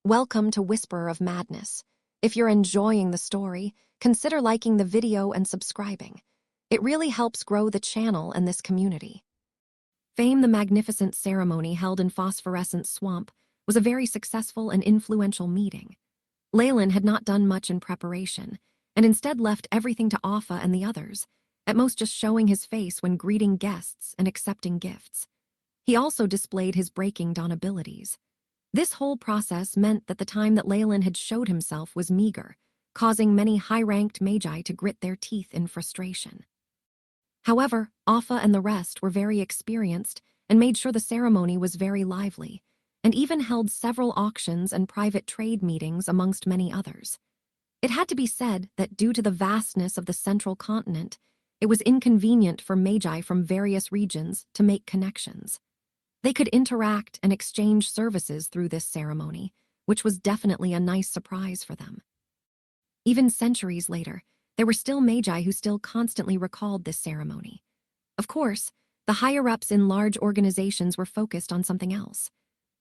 Welcome to Whisperer of Madness. If you're enjoying the story, consider liking the video and subscribing. It really helps grow the channel and this community. Fame the magnificent ceremony held in Phosphorescent Swamp was a very successful and influential meeting. Leyland had not done much in preparation, and instead left everything to Offa and the others, at most just showing his face when greeting guests and accepting gifts. He also displayed his Breaking Dawn abilities. This whole process meant that the time that Leyland had showed himself was meager, causing many high-ranked magi to grit their teeth in frustration. However, Offa and the rest were very experienced and made sure the ceremony was very lively, and even held several auctions and private trade meetings amongst many others. It had to be said that due to the vastness of the central continent, it was inconvenient for magi from various regions to make connections. They could interact and exchange services through this ceremony, which was definitely a nice surprise for them. Even centuries later, there were still magi who still constantly recalled this ceremony. Of course, the higher-ups in large organizations were focused on something else.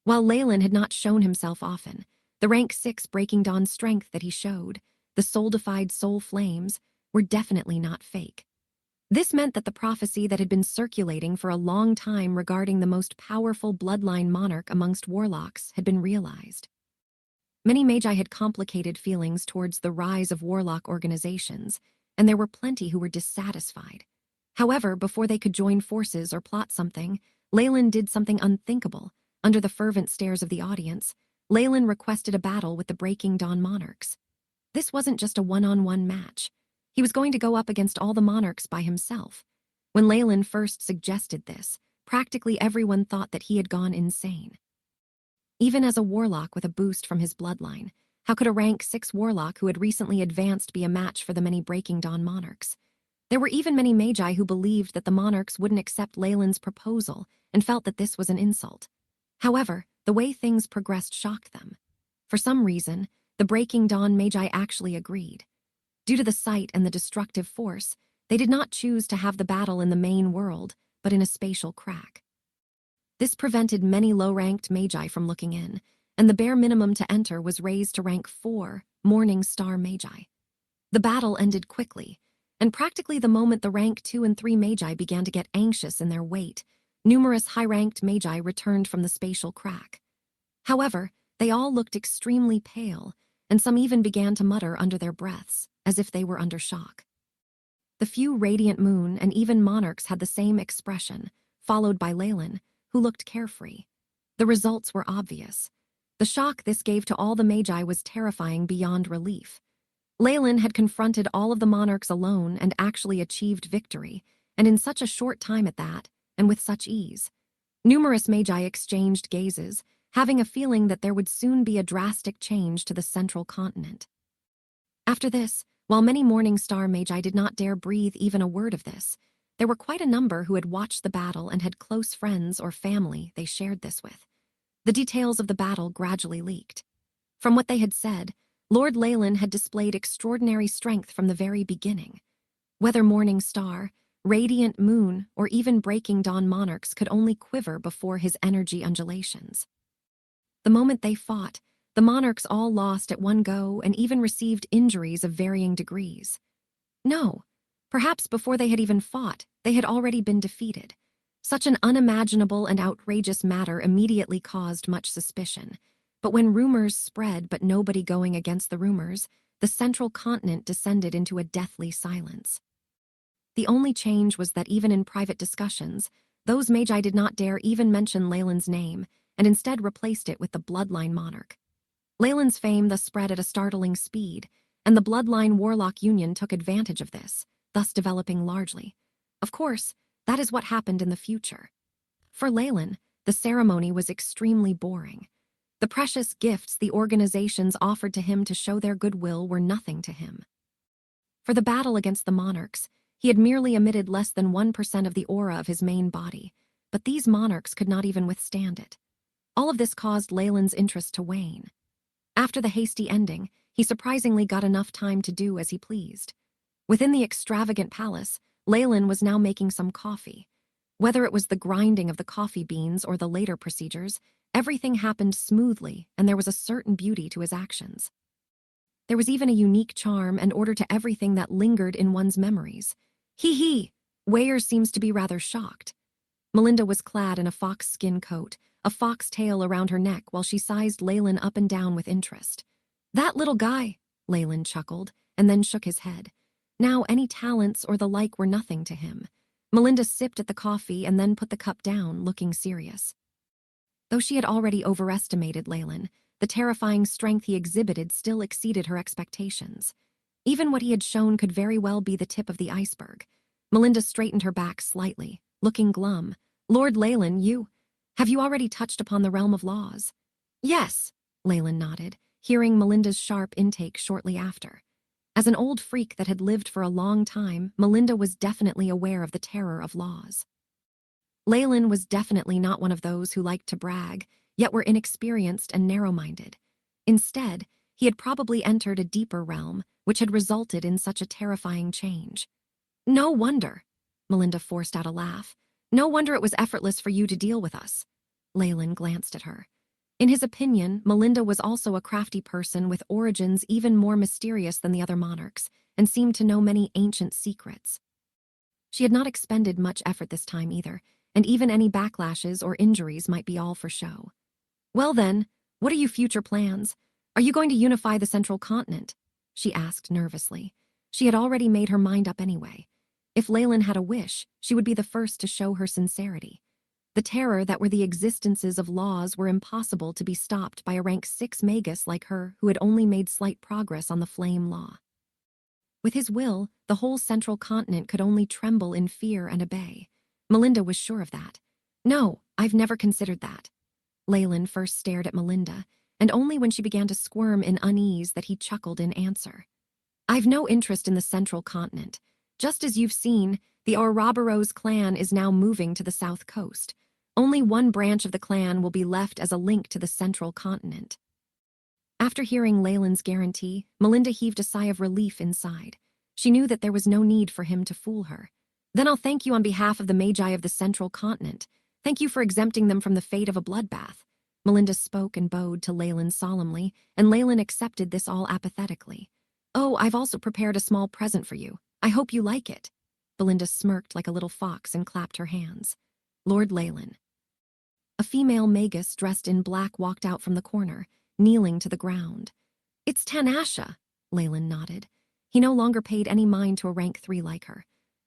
While Leyland had not shown himself often, the rank 6 Breaking Dawn strength that he showed, the solidified soul flames, were definitely not fake. This meant that the prophecy that had been circulating for a long time regarding the most powerful bloodline monarch amongst warlocks had been realized. Many magi had complicated feelings towards the rise of warlock organizations, and there were plenty who were dissatisfied. However, before they could join forces or plot something, Leyland did something unthinkable. Under the fervent stares of the audience, Leyland requested a battle with the Breaking Dawn monarchs. This wasn't just a one-on-one match. He was going to go up against all the monarchs by himself. When Leyland first suggested this, practically everyone thought that he had gone insane. Even as a warlock with a boost from his bloodline, how could a rank 6 warlock who had recently advanced be a match for the many Breaking Dawn monarchs? There were even many magi who believed that the monarchs wouldn't accept Leyland's proposal and felt that this was an insult. However, the way things progressed shocked them. For some reason, the Breaking Dawn magi actually agreed. Due to the sight and the destructive force, they did not choose to have the battle in the main world, but in a spatial crack. This prevented many low-ranked magi from looking in, and the bare minimum to enter was raised to rank 4 Morning Star magi. The battle ended quickly, and practically the moment the rank 2 and 3 magi began to get anxious in their wait, numerous high-ranked magi returned from the spatial crack. However, they all looked extremely pale, and some even began to mutter under their breaths, as if they were under shock. The few Radiant Moon and even monarchs had the same expression, followed by Leyland, who looked carefree. The results were obvious. The shock this gave to all the magi was terrifying beyond relief. Leyland had confronted all of the monarchs alone and actually achieved victory, and in such a short time at that, and with such ease. Numerous magi exchanged gazes, having a feeling that there would soon be a drastic change to the central continent. After this, while many Morning Star magi did not dare breathe even a word of this, there were quite a number who had watched the battle and had close friends or family they shared this with. The details of the battle gradually leaked. From what they had said, Lord Leyland had displayed extraordinary strength from the very beginning. Whether Morning Star, Radiant Moon, or even Breaking Dawn monarchs could only quiver before his energy undulations. The moment they fought, the monarchs all lost at one go and even received injuries of varying degrees. No. Perhaps before they had even fought, they had already been defeated. Such an unimaginable and outrageous matter immediately caused much suspicion. But when rumors spread but nobody going against the rumors, the central continent descended into a deathly silence. The only change was that even in private discussions, those magi did not dare even mention Leyland's name, and instead replaced it with the Bloodline Monarch. Leyland's fame thus spread at a startling speed, and the Bloodline Warlock Union took advantage of this, thus developing largely. Of course, that is what happened in the future. For Leyland, the ceremony was extremely boring. The precious gifts the organizations offered to him to show their goodwill were nothing to him. For the battle against the monarchs, he had merely emitted less than 1% of the aura of his main body, but these monarchs could not even withstand it. All of this caused Leyland's interest to wane. After the hasty ending, he surprisingly got enough time to do as he pleased. Within the extravagant palace, Leyland was now making some coffee. Whether it was the grinding of the coffee beans or the later procedures, Everything happened smoothly, and there was a certain beauty to his actions. There was even a unique charm and order to everything that lingered in one's memories. Hee. Weyer seems to be rather shocked. Melinda was clad in a fox skin coat, a fox tail around her neck while she sized Leyland up and down with interest. That little guy, Leyland chuckled, and then shook his head. Now any talents or the like were nothing to him. Melinda sipped at the coffee and then put the cup down, looking serious. Though she had already overestimated Leyland, the terrifying strength he exhibited still exceeded her expectations. Even what he had shown could very well be the tip of the iceberg. Melinda straightened her back slightly, looking glum. Lord Leyland, have you already touched upon the realm of laws? Yes, Leyland nodded, hearing Melinda's sharp intake shortly after. As an old freak that had lived for a long time, Melinda was definitely aware of the terror of laws. Leyland was definitely not one of those who liked to brag, yet were inexperienced and narrow-minded. Instead, he had probably entered a deeper realm, which had resulted in such a terrifying change. No wonder, Melinda forced out a laugh. No wonder it was effortless for you to deal with us. Leyland glanced at her. In his opinion, Melinda was also a crafty person with origins even more mysterious than the other monarchs, and seemed to know many ancient secrets. She had not expended much effort this time either, and even any backlashes or injuries might be all for show. Well then, what are your future plans? Are you going to unify the central continent? She asked nervously. She had already made her mind up anyway. If Leyland had a wish, she would be the first to show her sincerity. The terror that were the existences of laws were impossible to be stopped by a rank 6 Magus like her who had only made slight progress on the flame law. With his will, the whole central continent could only tremble in fear and obey. Melinda was sure of that. No, I've never considered that. Leyland first stared at Melinda, and only when she began to squirm in unease that he chuckled in answer. I've no interest in the central continent. Just as you've seen, the Ouroboros clan is now moving to the south coast. Only one branch of the clan will be left as a link to the central continent. After hearing Leyland's guarantee, Melinda heaved a sigh of relief inside. She knew that there was no need for him to fool her. Then I'll thank you on behalf of the Magi of the central continent. Thank you for exempting them from the fate of a bloodbath. Melinda spoke and bowed to Leyland solemnly, and Leyland accepted this all apathetically. Oh, I've also prepared a small present for you. I hope you like it. Belinda smirked like a little fox and clapped her hands. Lord Leyland. A female Magus dressed in black walked out from the corner, kneeling to the ground. It's Tanasha, Leyland nodded. He no longer paid any mind to a rank 3 like her.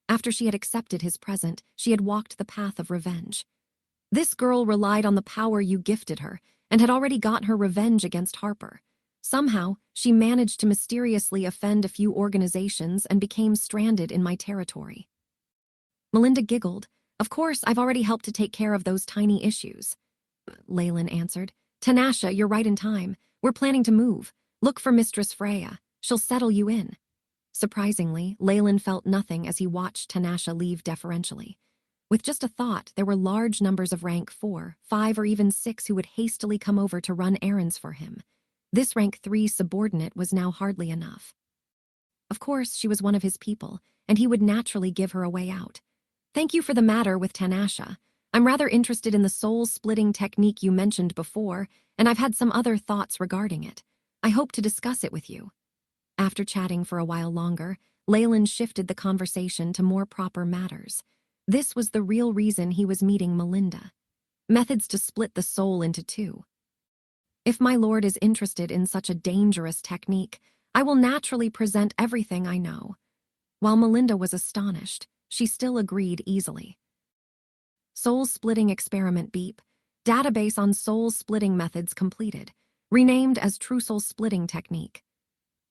After she had accepted his present, she had walked the path of revenge. This girl relied on the power you gifted her, and had already gotten her revenge against Harper. Somehow, she managed to mysteriously offend a few organizations and became stranded in my territory. Melinda giggled. Of course, I've already helped to take care of those tiny issues. Leyland answered. Tanasha, you're right in time. We're planning to move. Look for Mistress Freya. She'll settle you in. Surprisingly, Leyland felt nothing as he watched Tanasha leave deferentially. With just a thought, there were large numbers of rank 4, 5, or even 6 who would hastily come over to run errands for him. This rank 3 subordinate was now hardly enough. Of course, she was one of his people, and he would naturally give her a way out. Thank you for the matter with Tanasha. I'm rather interested in the soul-splitting technique you mentioned before, and I've had some other thoughts regarding it. I hope to discuss it with you. After chatting for a while longer, Leyland shifted the conversation to more proper matters. This was the real reason he was meeting Melinda. Methods to split the soul into 2. If my lord is interested in such a dangerous technique, I will naturally present everything I know. While Melinda was astonished, she still agreed easily. Soul-splitting experiment beep. Database on soul-splitting methods completed. Renamed as True Soul Splitting Technique.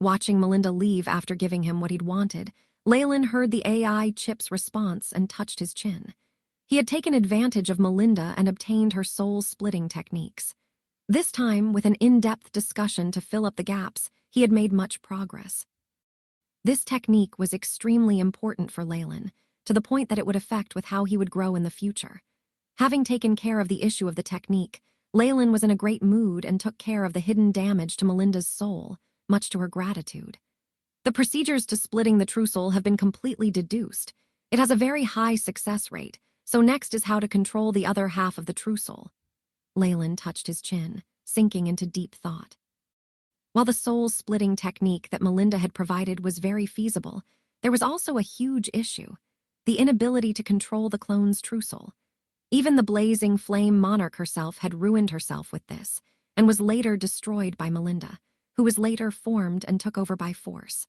Watching Melinda leave after giving him what he'd wanted, Leyland heard the AI chip's response and touched his chin. He had taken advantage of Melinda and obtained her soul-splitting techniques. This time, with an in-depth discussion to fill up the gaps, he had made much progress. This technique was extremely important for Leyland, to the point that it would affect with how he would grow in the future. Having taken care of the issue of the technique, Leyland was in a great mood and took care of the hidden damage to Melinda's soul, much to her gratitude. The procedures to splitting the true soul have been completely deduced. It has a very high success rate, so next is how to control the other half of the true soul. Leyland touched his chin, sinking into deep thought. While the soul-splitting technique that Melinda had provided was very feasible, there was also a huge issue: the inability to control the clone's true soul. Even the blazing flame monarch herself had ruined herself with this, and was later destroyed by Melinda, who was later formed and took over by force.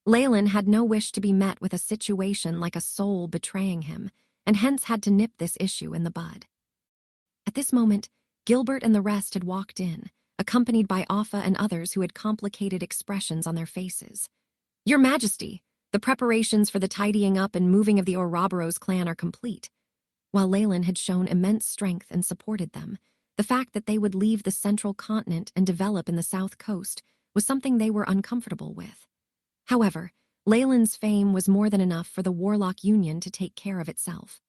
Leyland had no wish to be met with a situation like a soul betraying him, and hence had to nip this issue in the bud. At this moment, Gilbert and the rest had walked in, accompanied by Offa and others who had complicated expressions on their faces. "Your Majesty, the preparations for the tidying up and moving of the Ouroboros clan are complete." While Leyland had shown immense strength and supported them, the fact that they would leave the central continent and develop in the south coast was something they were uncomfortable with. However, Leyland's fame was more than enough for the Warlock Union to take care of itself.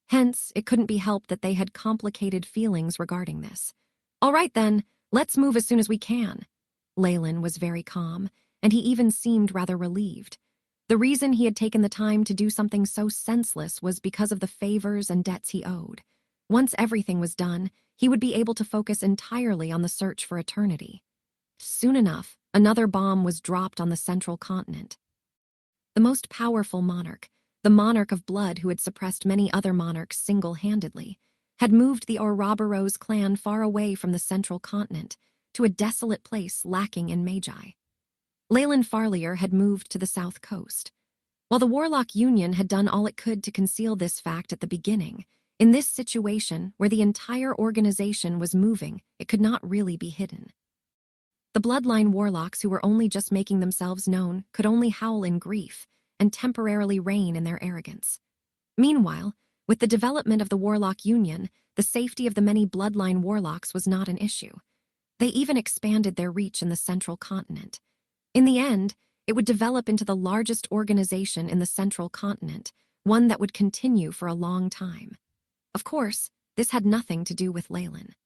Hence, it couldn't be helped that they had complicated feelings regarding this. "All right then, let's move as soon as we can." Leyland was very calm, and he even seemed rather relieved. The reason he had taken the time to do something so senseless was because of the favors and debts he owed. Once everything was done, he would be able to focus entirely on the search for eternity. Soon enough, another bomb was dropped on the central continent. The most powerful monarch, the monarch of blood who had suppressed many other monarchs single-handedly, had moved the Ouroboros clan far away from the central continent to a desolate place lacking in magi. Leyland Farlier had moved to the south coast. While the Warlock Union had done all it could to conceal this fact at the beginning, in this situation where the entire organization was moving, it could not really be hidden. The bloodline warlocks who were only just making themselves known could only howl in grief and temporarily reign in their arrogance. Meanwhile, with the development of the Warlock Union, the safety of the many bloodline warlocks was not an issue. They even expanded their reach in the central continent. In the end, it would develop into the largest organization in the central continent, one that would continue for a long time. Of course, this had nothing to do with Leyland.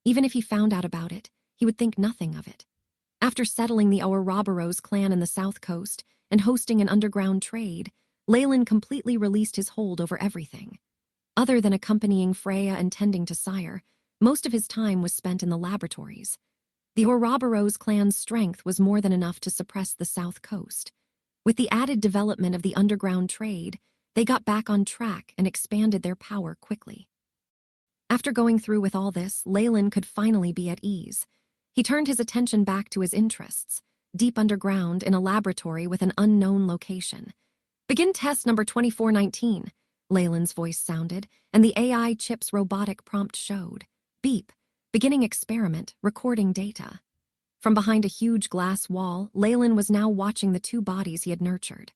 Even if he found out about it, he would think nothing of it. After settling the Ouroboros clan in the south coast and hosting an underground trade, Leyland completely released his hold over everything. Other than accompanying Freya and tending to Sire, most of his time was spent in the laboratories. The Ouroboros clan's strength was more than enough to suppress the south coast. With the added development of the underground trade, they got back on track and expanded their power quickly. After going through with all this, Leyland could finally be at ease. He turned his attention back to his interests, deep underground in a laboratory with an unknown location. "Begin test number 2419, Leyland's voice sounded, and the AI chip's robotic prompt showed. "Beep. Beginning experiment, recording data." From behind a huge glass wall, Leyland was now watching the two bodies he had nurtured.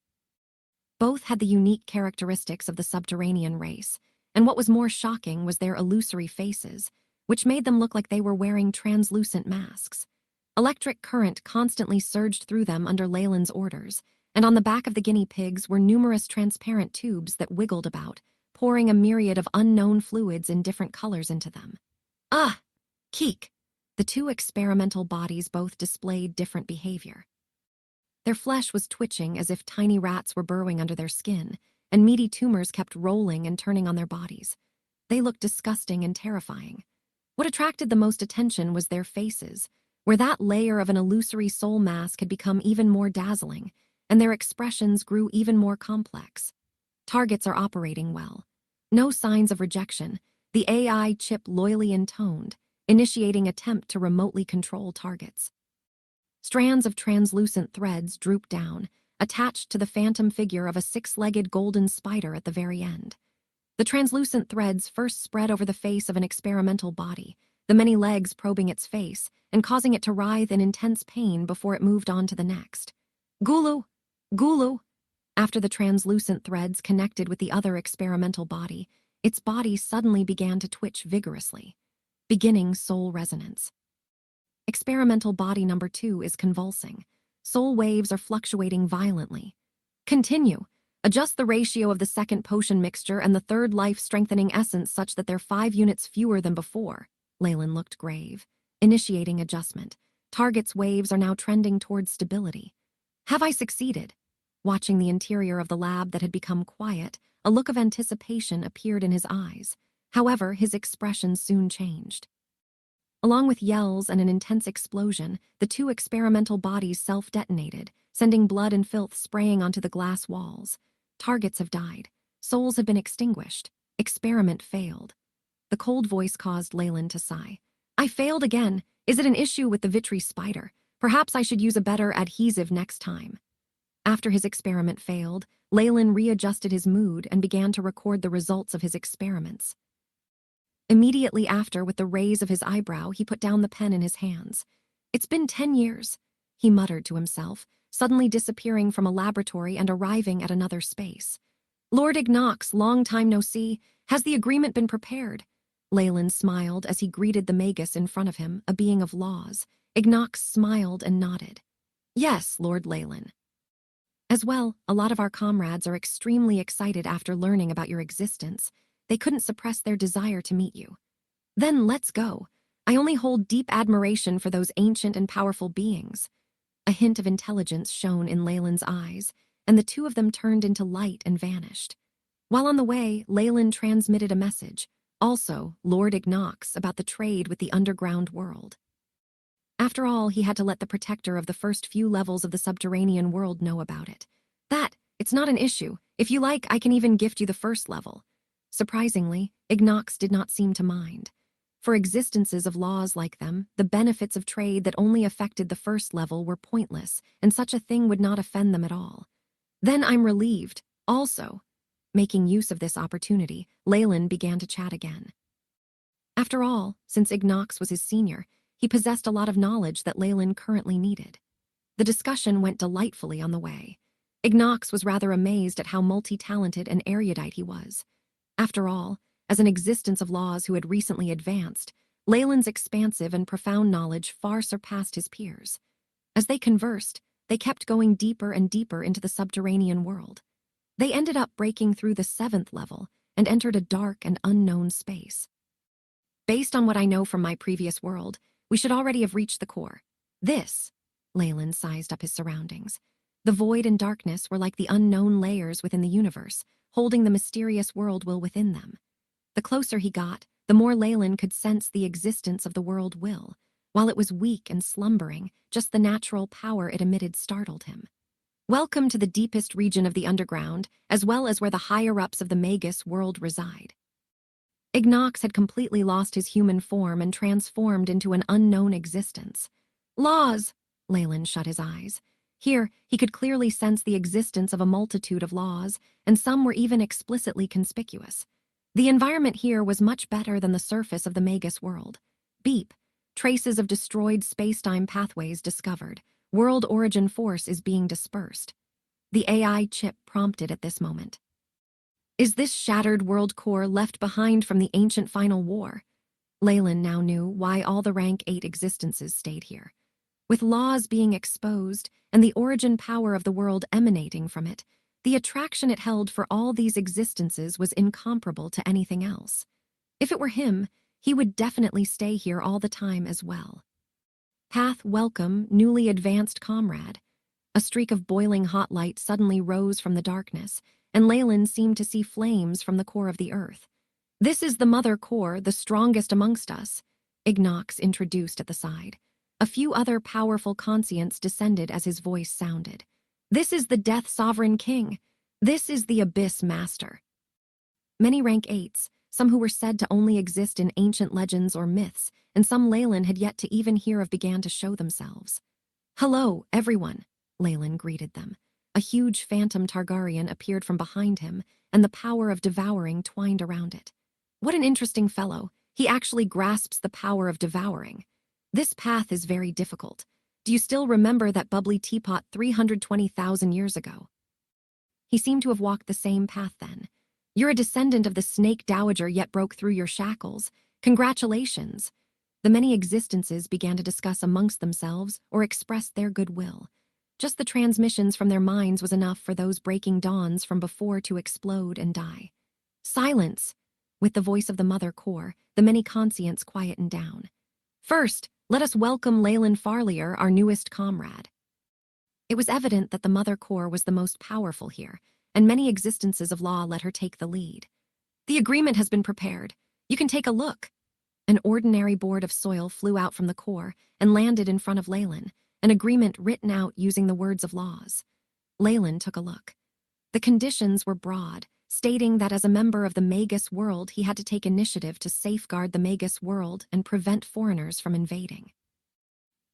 Both had the unique characteristics of the subterranean race, and what was more shocking was their illusory faces, which made them look like they were wearing translucent masks. Electric current constantly surged through them under Leyland's orders, and on the back of the guinea pigs were numerous transparent tubes that wiggled about, pouring a myriad of unknown fluids in different colors into them. "Ah! Keek!" The two experimental bodies both displayed different behavior. Their flesh was twitching as if tiny rats were burrowing under their skin, and meaty tumors kept rolling and turning on their bodies. They looked disgusting and terrifying. What attracted the most attention was their faces, where that layer of an illusory soul mask had become even more dazzling, and their expressions grew even more complex. Targets are operating well. No signs of rejection. The AI chip loyally intoned, initiating attempt to remotely control targets. Strands of translucent threads drooped down, attached to the phantom figure of a six-legged golden spider at the very end. The translucent threads first spread over the face of an experimental body, the many legs probing its face and causing it to writhe in intense pain before it moved on to the next. "Gulu! Gulu!" After the translucent threads connected with the other experimental body, its body suddenly began to twitch vigorously, beginning soul resonance. Experimental body number 2 is convulsing. Soul waves are fluctuating violently. "Continue. Adjust the ratio of the second potion mixture and the third life-strengthening essence such that they're 5 units fewer than before." Leyland looked grave. Initiating adjustment. Target's waves are now trending towards stability. "Have I succeeded?" Watching the interior of the lab that had become quiet, a look of anticipation appeared in his eyes. However, his expression soon changed. Along with yells and an intense explosion, the two experimental bodies self-detonated, sending blood and filth spraying onto the glass walls. Targets have died. Souls have been extinguished. Experiment failed. The cold voice caused Leyland to sigh. I failed again. Is it an issue with the Vitri spider? Perhaps I should use a better adhesive next time. After his experiment failed, Leyland readjusted his mood and began to record the results of his experiments. Immediately after, with the raise of his eyebrow, he put down the pen in his hands. It's been 10 years, he muttered to himself, suddenly disappearing from a laboratory and arriving at another space. Lord Ignox, long time no see. Has the agreement been prepared? Leyland smiled as he greeted the Magus in front of him, a being of laws. Ignox smiled and nodded. Yes, Lord Leyland. As well, a lot of our comrades are extremely excited after learning about your existence. They couldn't suppress their desire to meet you. Then let's go. I only hold deep admiration for those ancient and powerful beings. A hint of intelligence shone in Leyland's eyes, and the two of them turned into light and vanished. While on the way, Leyland transmitted a message, also Lord Ignox, about the trade with the underground world. After all, he had to let the protector of the first few levels of the subterranean world know about it. It's not an issue. If you like, I can even gift you the first level. Surprisingly, Ignox did not seem to mind. For existences of laws like them, the benefits of trade that only affected the first level were pointless, and such a thing would not offend them at all. Then I'm relieved, also. Making use of this opportunity, Leyland began to chat again. After all, since Ignox was his senior, he possessed a lot of knowledge that Leyland currently needed. The discussion went delightfully on the way. Ignox was rather amazed at how multi-talented and erudite he was. After all, as an existence of laws who had recently advanced, Leyland's expansive and profound knowledge far surpassed his peers. As they conversed, they kept going deeper and deeper into the subterranean world. They ended up breaking through the 7th level and entered a dark and unknown space. Based on what I know from my previous world, we should already have reached the core. Leyland sized up his surroundings. The void and darkness were like the unknown layers within the universe, holding the mysterious world will within them. The closer he got, the more Leyland could sense the existence of the world will. While it was weak and slumbering, just the natural power it emitted startled him. Welcome to the deepest region of the underground, as well as where the higher-ups of the Magus world reside. Ignox had completely lost his human form and transformed into an unknown existence. Laws! Leyland shut his eyes. Here, he could clearly sense the existence of a multitude of laws, and some were even explicitly conspicuous. The environment here was much better than the surface of the Magus world. Beep. Traces of destroyed space-time pathways discovered. World origin force is being dispersed. The AI chip prompted at this moment. Is this shattered world core left behind from the ancient final war? Leyland now knew why all the rank 8 existences stayed here. With laws being exposed and the origin power of the world emanating from it, the attraction it held for all these existences was incomparable to anything else. If it were him, he would definitely stay here all the time as well. Path, welcome, newly advanced comrade. A streak of boiling hot light suddenly rose from the darkness, and Leyland seemed to see flames from the core of the earth. This is the mother core, the strongest amongst us, Ignox introduced at the side. A few other powerful conscients descended as his voice sounded. This is the Death Sovereign King. This is the Abyss Master. Many rank 8s, some who were said to only exist in ancient legends or myths, and some Leyland had yet to even hear of began to show themselves. Hello, everyone, Leyland greeted them. A huge phantom Targaryen appeared from behind him, and the power of devouring twined around it. What an interesting fellow. He actually grasps the power of devouring. This path is very difficult. Do you still remember that bubbly teapot 320,000 years ago? He seemed to have walked the same path then. You're a descendant of the snake dowager yet broke through your shackles. Congratulations. The many existences began to discuss amongst themselves or express their goodwill. Just the transmissions from their minds was enough for those breaking dawns from before to explode and die. Silence! With the voice of the mother core, the many conscients quietened down. First, let us welcome Leyland Farlier, our newest comrade. It was evident that the mother core was the most powerful here, and many existences of law let her take the lead. The agreement has been prepared. You can take a look. An ordinary board of soil flew out from the core and landed in front of Leyland, an agreement written out using the words of laws. Leyland took a look. The conditions were broad, stating that as a member of the Magus world, he had to take initiative to safeguard the Magus world and prevent foreigners from invading.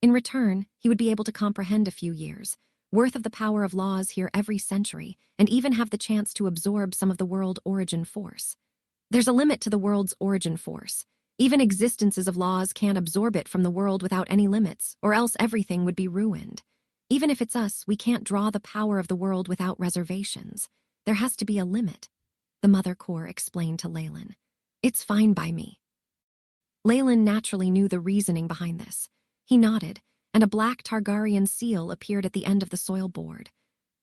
In return, he would be able to comprehend a few years' worth of the power of laws here every century, and even have the chance to absorb some of the world origin force. There's a limit to the world's origin force. Even existences of laws can't absorb it from the world without any limits, or else everything would be ruined. Even if it's us, we can't draw the power of the world without reservations. There has to be a limit, the Mother Core explained to Leyland. It's fine by me. Leyland naturally knew the reasoning behind this. He nodded, and a black Targaryen seal appeared at the end of the soil board.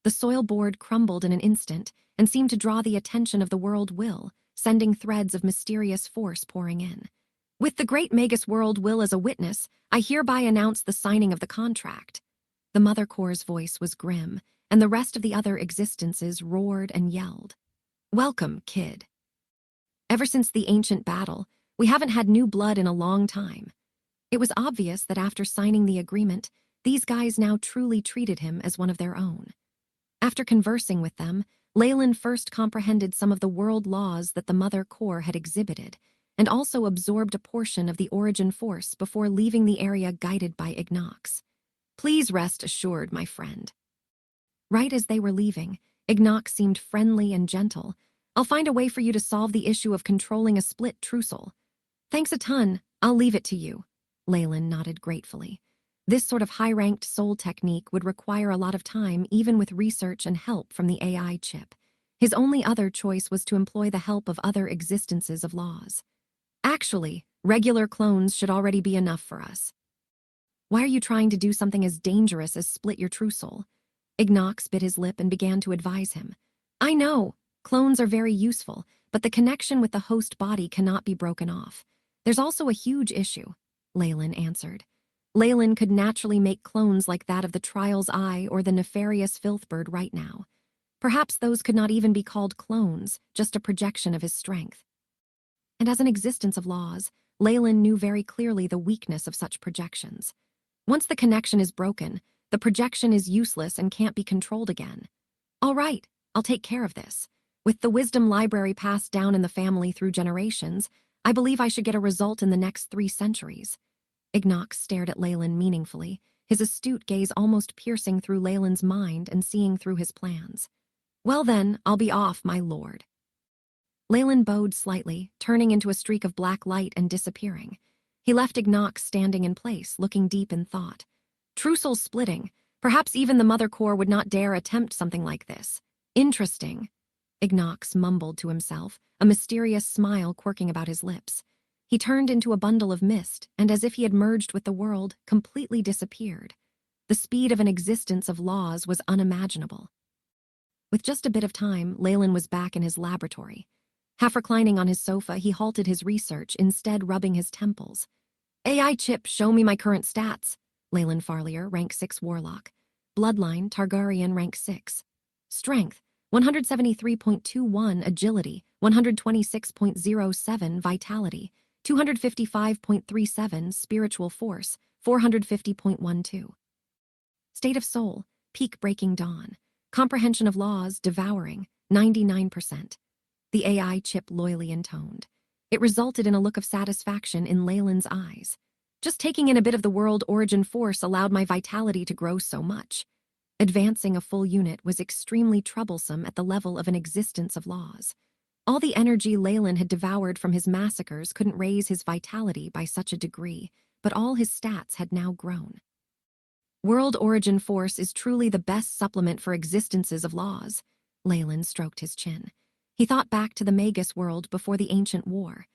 The soil board crumbled in an instant and seemed to draw the attention of the world will, sending threads of mysterious force pouring in. With the great Magus world will as a witness, I hereby announce the signing of the contract. The Mother Core's voice was grim, and the rest of the other existences roared and yelled. Welcome, kid. Ever since the ancient battle, we haven't had new blood in a long time. It was obvious that after signing the agreement, these guys now truly treated him as one of their own. After conversing with them, Leyland first comprehended some of the world laws that the Mother Core had exhibited, and also absorbed a portion of the origin force before leaving the area guided by Ignox. Please rest assured, my friend. Right as they were leaving, Ignox seemed friendly and gentle. I'll find a way for you to solve the issue of controlling a split trussel. Thanks a ton, I'll leave it to you. Leyland nodded gratefully. This sort of high-ranked soul technique would require a lot of time, even with research and help from the AI chip. His only other choice was to employ the help of other existences of laws. Actually, regular clones should already be enough for us. Why are you trying to do something as dangerous as split your true soul? Ignox bit his lip and began to advise him. I know, clones are very useful, but the connection with the host body cannot be broken off. There's also a huge issue, Leyland answered. Leyland could naturally make clones like that of the Trial's Eye or the nefarious Filthbird right now. Perhaps those could not even be called clones, just a projection of his strength. And as an existence of laws, Leyland knew very clearly the weakness of such projections. Once the connection is broken, the projection is useless and can't be controlled again. All right, I'll take care of this. With the wisdom library passed down in the family through generations, I believe I should get a result in the next 3 centuries. Ignox stared at Leyland meaningfully, his astute gaze almost piercing through Leyland's mind and seeing through his plans. Well then, I'll be off, my lord. Leyland bowed slightly, turning into a streak of black light and disappearing. He left Ignox standing in place, looking deep in thought. Trussel splitting. Perhaps even the Mother Core would not dare attempt something like this. Interesting. Ignox mumbled to himself, a mysterious smile quirking about his lips. He turned into a bundle of mist, and as if he had merged with the world, completely disappeared. The speed of an existence of laws was unimaginable. With just a bit of time, Leyland was back in his laboratory. Half reclining on his sofa, he halted his research, instead rubbing his temples. AI chip, show me my current stats. Leyland Farlier, rank 6 Warlock. Bloodline, Targaryen, rank 6. Strength, 173.21 Agility, 126.07 Vitality, 255.37 Spiritual Force, 450.12. State of Soul, Peak Breaking Dawn. Comprehension of Laws, Devouring, 99%. The AI chip loyally intoned. It resulted in a look of satisfaction in Leyland's eyes. Just taking in a bit of the world origin force allowed my vitality to grow so much. Advancing a full unit was extremely troublesome at the level of an existence of laws. All the energy Leyland had devoured from his massacres couldn't raise his vitality by such a degree, but all his stats had now grown. World origin force is truly the best supplement for existences of laws. Leyland stroked his chin. He thought back to the Magus world before the ancient war.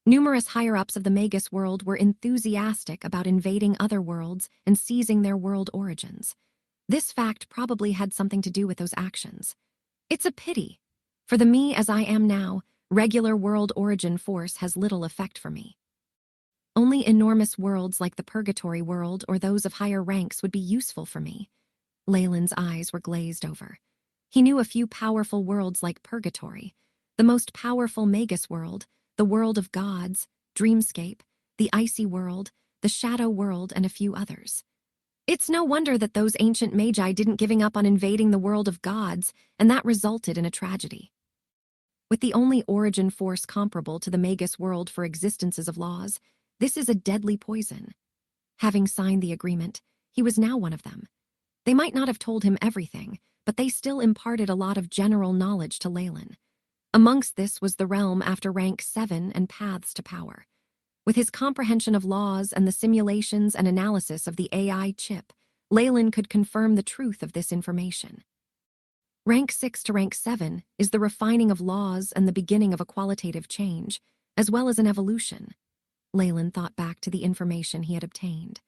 Numerous higher-ups of the Magus world were enthusiastic about invading other worlds and seizing their world origins. This fact probably had something to do with those actions. It's a pity. For the me as I am now, regular world origin force has little effect for me. Only enormous worlds like the Purgatory world or those of higher ranks would be useful for me. Leyland's eyes were glazed over. He knew a few powerful worlds like Purgatory, the most powerful Magus world, the world of gods, dreamscape, the icy world, the shadow world, and a few others. It's no wonder that those ancient magi didn't giving up on invading the world of gods, and that resulted in a tragedy. With the only origin force comparable to the Magus world for existences of laws, this is a deadly poison. Having signed the agreement, he was now one of them. They might not have told him everything, but they still imparted a lot of general knowledge to Leyland. Amongst this was the realm after rank 7 and paths to power. With his comprehension of laws and the simulations and analysis of the AI chip, Leyland could confirm the truth of this information. Rank 6 to rank 7 is the refining of laws and the beginning of a qualitative change, as well as an evolution. Leyland thought back to the information he had obtained.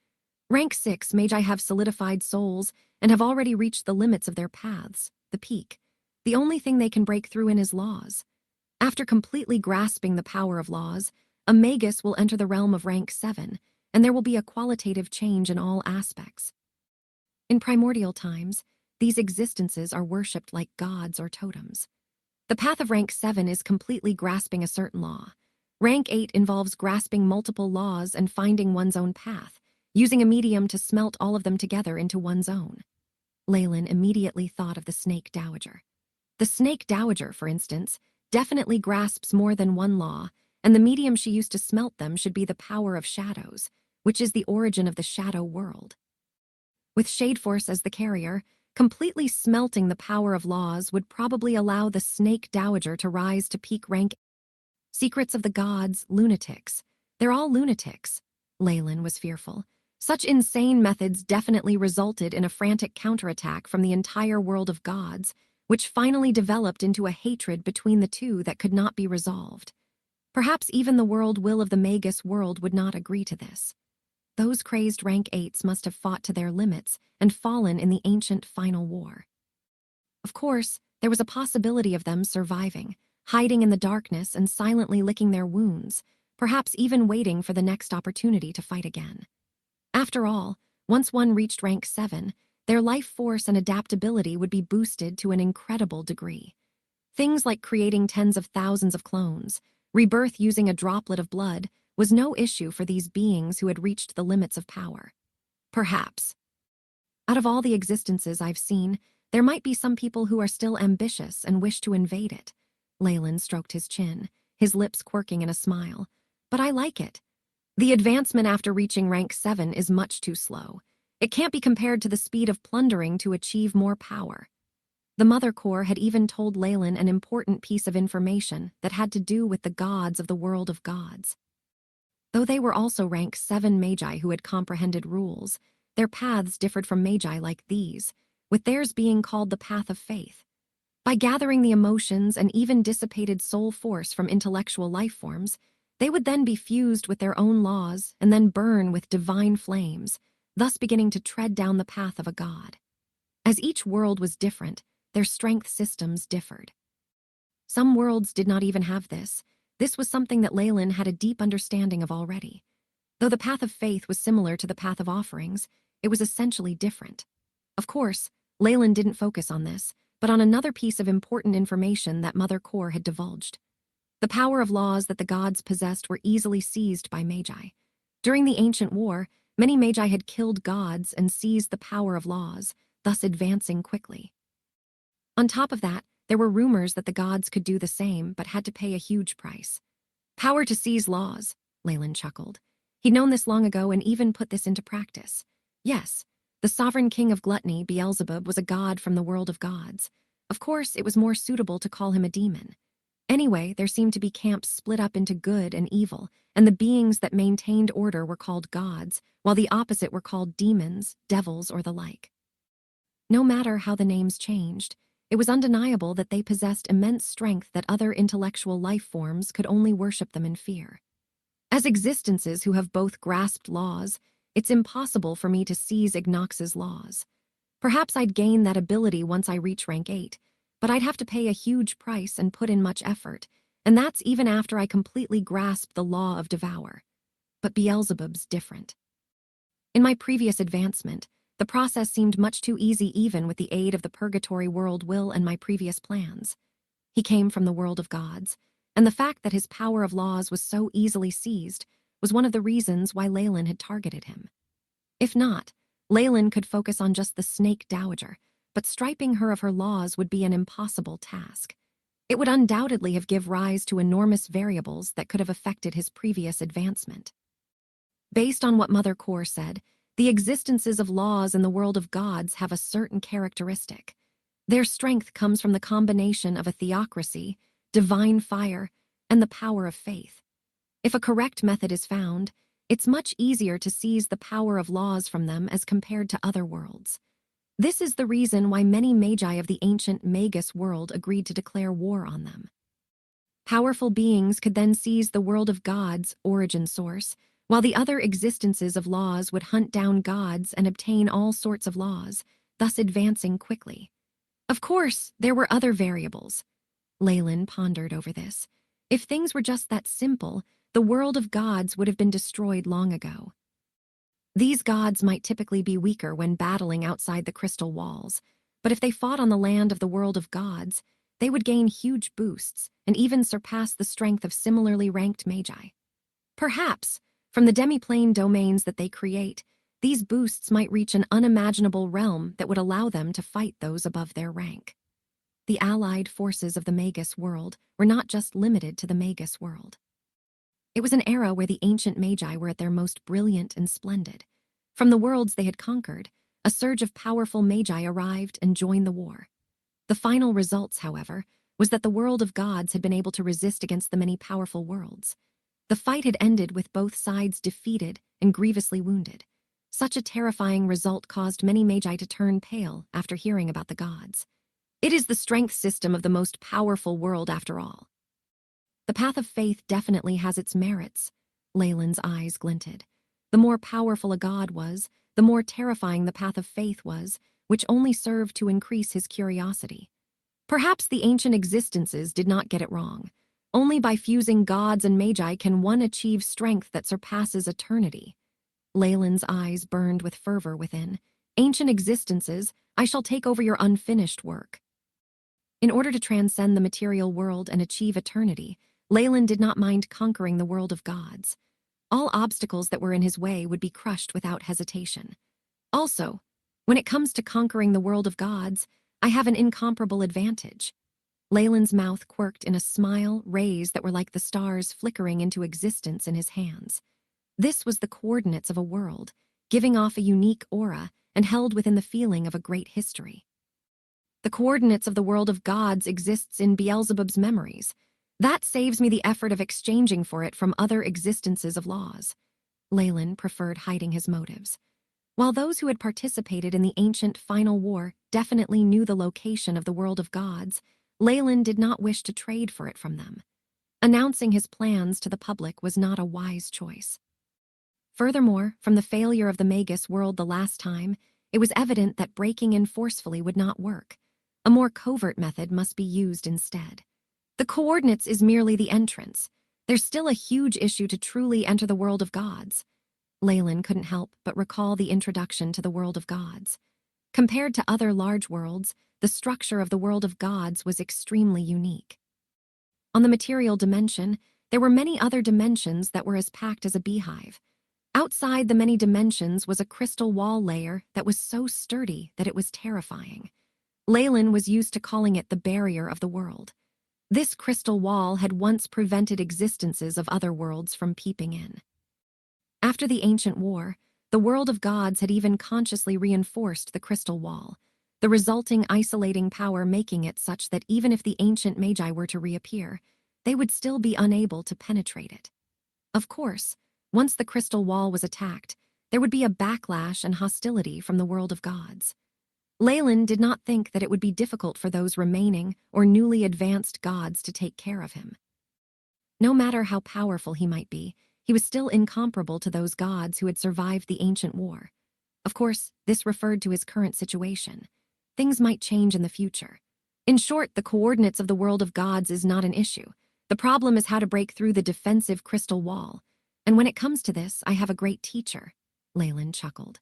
Rank 6 magi have solidified souls and have already reached the limits of their paths, the peak. The only thing they can break through in is laws. After completely grasping the power of laws, a Magus will enter the realm of rank 7, and there will be a qualitative change in all aspects. In primordial times, these existences are worshipped like gods or totems. The path of rank 7 is completely grasping a certain law. Rank 8 involves grasping multiple laws and finding one's own path, using a medium to smelt all of them together into one's own. Leyland immediately thought of the Snake Dowager. The Snake Dowager, for instance, definitely grasps more than one law, and the medium she used to smelt them should be the power of shadows, which is the origin of the shadow world. With Shade Force as the carrier, completely smelting the power of laws would probably allow the Snake Dowager to rise to peak rank. Secrets of the gods, lunatics. They're all lunatics. Leyland was fearful. Such insane methods definitely resulted in a frantic counterattack from the entire world of gods, which finally developed into a hatred between the two that could not be resolved. Perhaps even the world will of the Magus world would not agree to this. Those crazed rank 8s must have fought to their limits and fallen in the ancient final war. Of course, there was a possibility of them surviving, hiding in the darkness and silently licking their wounds, perhaps even waiting for the next opportunity to fight again. After all, once one reached rank 7, their life force and adaptability would be boosted to an incredible degree. Things like creating tens of thousands of clones, rebirth using a droplet of blood, was no issue for these beings who had reached the limits of power. Perhaps. Out of all the existences I've seen, there might be some people who are still ambitious and wish to invade it. Leyland stroked his chin, his lips quirking in a smile. But I like it. The advancement after reaching rank 7 is much too slow. It can't be compared to the speed of plundering to achieve more power. The Mother Core had even told Leyland an important piece of information that had to do with the gods of the world of gods. Though they were also rank 7 magi who had comprehended rules, their paths differed from magi like these, with theirs being called the path of faith. By gathering the emotions and even dissipated soul force from intellectual life forms, they would then be fused with their own laws and then burn with divine flames, thus beginning to tread down the path of a god. As each world was different, their strength systems differed. Some worlds did not even have this. This was something that Leyland had a deep understanding of already. Though the path of faith was similar to the path of offerings, it was essentially different. Of course, Leyland didn't focus on this, but on another piece of important information that Mother Core had divulged. The power of laws that the gods possessed were easily seized by magi. During the ancient war, many magi had killed gods and seized the power of laws, thus advancing quickly. On top of that, there were rumors that the gods could do the same but had to pay a huge price. Power to seize laws, Leyland chuckled. He'd known this long ago and even put this into practice. Yes, the sovereign king of gluttony, Beelzebub, was a god from the world of gods. Of course, it was more suitable to call him a demon. Anyway, there seemed to be camps split up into good and evil, and the beings that maintained order were called gods, while the opposite were called demons, devils, or the like. No matter how the names changed, it was undeniable that they possessed immense strength that other intellectual life forms could only worship them in fear. As existences who have both grasped laws, it's impossible for me to seize Ignox's laws. Perhaps I'd gain that ability once I reach rank 8, but I'd have to pay a huge price and put in much effort, and that's even after I completely grasp the law of Devour. But Beelzebub's different. In my previous advancement, the process seemed much too easy even with the aid of the Purgatory World Will and my previous plans. He came from the world of gods, and the fact that his power of laws was so easily seized was one of the reasons why Leyland had targeted him. If not, Leyland could focus on just the snake dowager, but striping her of her laws would be an impossible task. It would undoubtedly have given rise to enormous variables that could have affected his previous advancement. Based on what Mother Core said, the existences of laws in the world of gods have a certain characteristic. Their strength comes from the combination of a theocracy, divine fire, and the power of faith. If a correct method is found, it's much easier to seize the power of laws from them as compared to other worlds. This is the reason why many magi of the ancient Magus world agreed to declare war on them. Powerful beings could then seize the world of gods' origin source, while the other existences of laws would hunt down gods and obtain all sorts of laws, thus advancing quickly. Of course, there were other variables. Leyland pondered over this. If things were just that simple, the world of gods would have been destroyed long ago. These gods might typically be weaker when battling outside the crystal walls, but if they fought on the land of the world of gods, they would gain huge boosts and even surpass the strength of similarly ranked magi. Perhaps, from the demiplane domains that they create, these boosts might reach an unimaginable realm that would allow them to fight those above their rank. The allied forces of the Magus world were not just limited to the Magus world. It was an era where the ancient magi were at their most brilliant and splendid. From the worlds they had conquered, a surge of powerful magi arrived and joined the war. The final results, however, was that the world of gods had been able to resist against the many powerful worlds. The fight had ended with both sides defeated and grievously wounded. Such a terrifying result caused many magi to turn pale after hearing about the gods. It is the strength system of the most powerful world after all. The path of faith definitely has its merits. Leyland's eyes glinted. The more powerful a god was, the more terrifying the path of faith was, which only served to increase his curiosity. Perhaps the ancient existences did not get it wrong. Only by fusing gods and magi can one achieve strength that surpasses eternity. Leyland's eyes burned with fervor within. Ancient existences, I shall take over your unfinished work. In order to transcend the material world and achieve eternity, Leyland did not mind conquering the world of gods. All obstacles that were in his way would be crushed without hesitation. Also, when it comes to conquering the world of gods, I have an incomparable advantage. Leyland's mouth quirked in a smile, rays that were like the stars flickering into existence in his hands. This was the coordinates of a world, giving off a unique aura and held within the feeling of a great history. The coordinates of the world of gods exists in Beelzebub's memories. That saves me the effort of exchanging for it from other existences of laws. Leyland preferred hiding his motives. While those who had participated in the ancient final war definitely knew the location of the world of gods, Leyland did not wish to trade for it from them. Announcing his plans to the public was not a wise choice. Furthermore, from the failure of the Magus world the last time, it was evident that breaking in forcefully would not work. A more covert method must be used instead. The coordinates is merely the entrance. There's still a huge issue to truly enter the world of gods. Leyland couldn't help but recall the introduction to the world of gods. Compared to other large worlds, the structure of the world of gods was extremely unique. On the material dimension, there were many other dimensions that were as packed as a beehive. Outside the many dimensions was a crystal wall layer that was so sturdy that it was terrifying. Leyland was used to calling it the barrier of the world. This crystal wall had once prevented existences of other worlds from peeping in. After the ancient war, the world of gods had even consciously reinforced the crystal wall, the resulting isolating power making it such that even if the ancient magi were to reappear, they would still be unable to penetrate it. Of course, once the crystal wall was attacked, there would be a backlash and hostility from the world of gods. Leyland did not think that it would be difficult for those remaining or newly advanced gods to take care of him. No matter how powerful he might be, he was still incomparable to those gods who had survived the ancient war. Of course, this referred to his current situation. Things might change in the future. In short, the coordinates of the world of gods is not an issue. The problem is how to break through the defensive crystal wall. And when it comes to this, I have a great teacher. Leyland chuckled.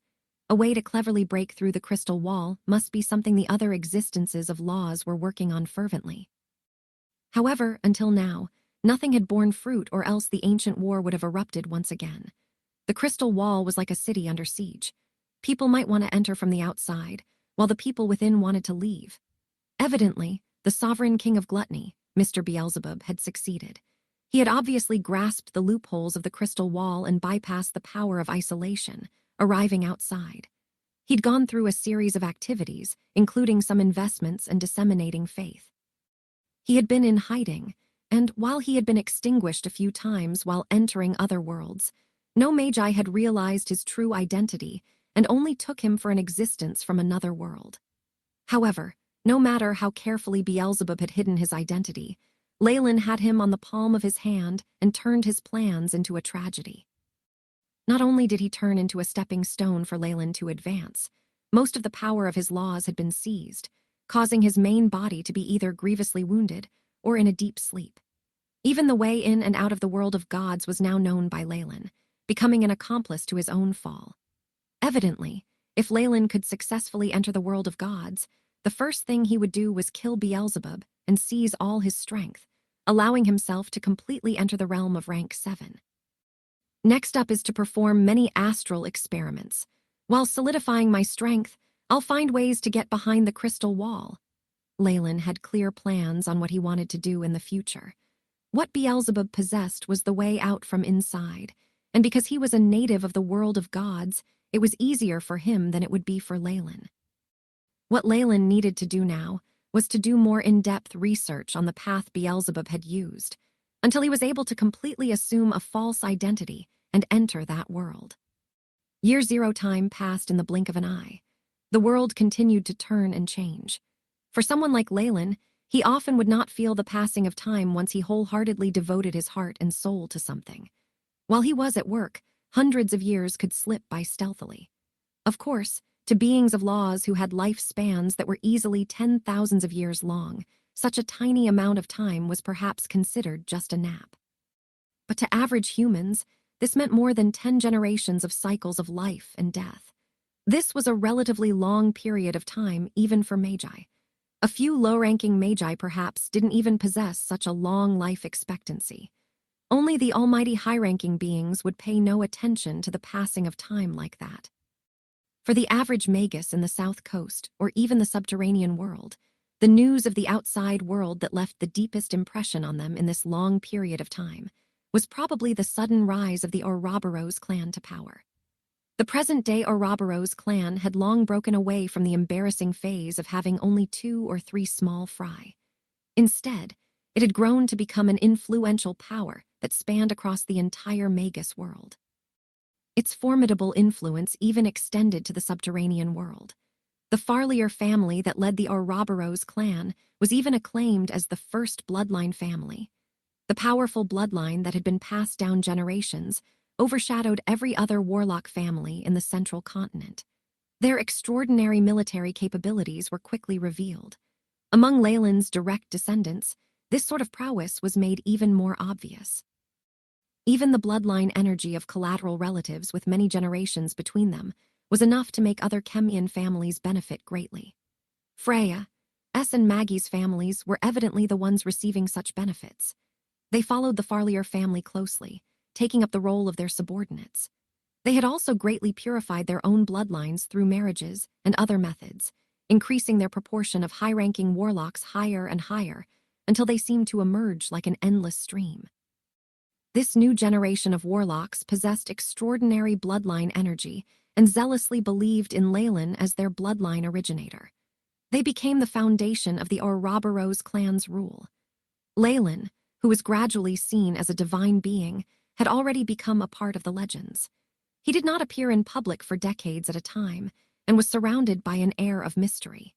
A way to cleverly break through the crystal wall must be something the other existences of laws were working on fervently. However, until now, Nothing had borne fruit, or else the ancient war would have erupted once again. The crystal wall was like a city under siege. People might want to enter from the outside, while the people within wanted to leave. Evidently, the sovereign king of gluttony, Mr. Beelzebub, had succeeded. He had obviously grasped the loopholes of the crystal wall and bypassed the power of isolation, arriving outside. He'd gone through a series of activities, including some investments and disseminating faith. He had been in hiding, and while he had been extinguished a few times while entering other worlds, no magi had realized his true identity and only took him for an existence from another world. However, no matter how carefully Beelzebub had hidden his identity, Leyland had him on the palm of his hand and turned his plans into a tragedy. Not only did he turn into a stepping stone for Leyland to advance, most of the power of his laws had been seized, causing his main body to be either grievously wounded or in a deep sleep. Even the way in and out of the world of gods was now known by Leyland, becoming an accomplice to his own fall. Evidently, if Leyland could successfully enter the world of gods, the first thing he would do was kill Beelzebub and seize all his strength, allowing himself to completely enter the realm of rank 7. Next up is to perform many astral experiments. While solidifying my strength, I'll find ways to get behind the crystal wall. Leyland had clear plans on what he wanted to do in the future. What Beelzebub possessed was the way out from inside, and because he was a native of the world of gods, it was easier for him than it would be for Leyland. What Leyland needed to do now was to do more in-depth research on the path Beelzebub had used, until he was able to completely assume a false identity and enter that world. Year 0 time passed in the blink of an eye. The world continued to turn and change. For someone like Leyland, he often would not feel the passing of time once he wholeheartedly devoted his heart and soul to something. While he was at work, hundreds of years could slip by stealthily. Of course, to beings of laws who had lifespans that were easily 10,000s of years long, such a tiny amount of time was perhaps considered just a nap. But to average humans, this meant more than 10 generations of cycles of life and death. This was a relatively long period of time even for magi. A few low-ranking magi perhaps didn't even possess such a long life expectancy. Only the almighty high-ranking beings would pay no attention to the passing of time like that. For the average Magus in the South Coast, or even the subterranean world, the news of the outside world that left the deepest impression on them in this long period of time was probably the sudden rise of the Ouroboros clan to power. The present-day Ouroboros clan had long broken away from the embarrassing phase of having only 2 or 3 small fry. Instead, it had grown to become an influential power that spanned across the entire Magus world. Its formidable influence even extended to the subterranean world. The Farlier family that led the Ouroboros clan was even acclaimed as the first bloodline family. The powerful bloodline that had been passed down generations overshadowed every other Warlock family in the central continent. Their extraordinary military capabilities were quickly revealed. Among Leyland's direct descendants, this sort of prowess was made even more obvious. Even the bloodline energy of collateral relatives with many generations between them was enough to make other Chemian families benefit greatly. Freya, S. and Maggie's families were evidently the ones receiving such benefits. They followed the Farlier family closely, taking up the role of their subordinates. They had also greatly purified their own bloodlines through marriages and other methods, increasing their proportion of high-ranking warlocks higher and higher until they seemed to emerge like an endless stream. This new generation of warlocks possessed extraordinary bloodline energy and zealously believed in Leyland as their bloodline originator. They became the foundation of the Ouroboros clan's rule. Leyland, who was gradually seen as a divine being, had already become a part of the legends. He did not appear in public for decades at a time and was surrounded by an air of mystery.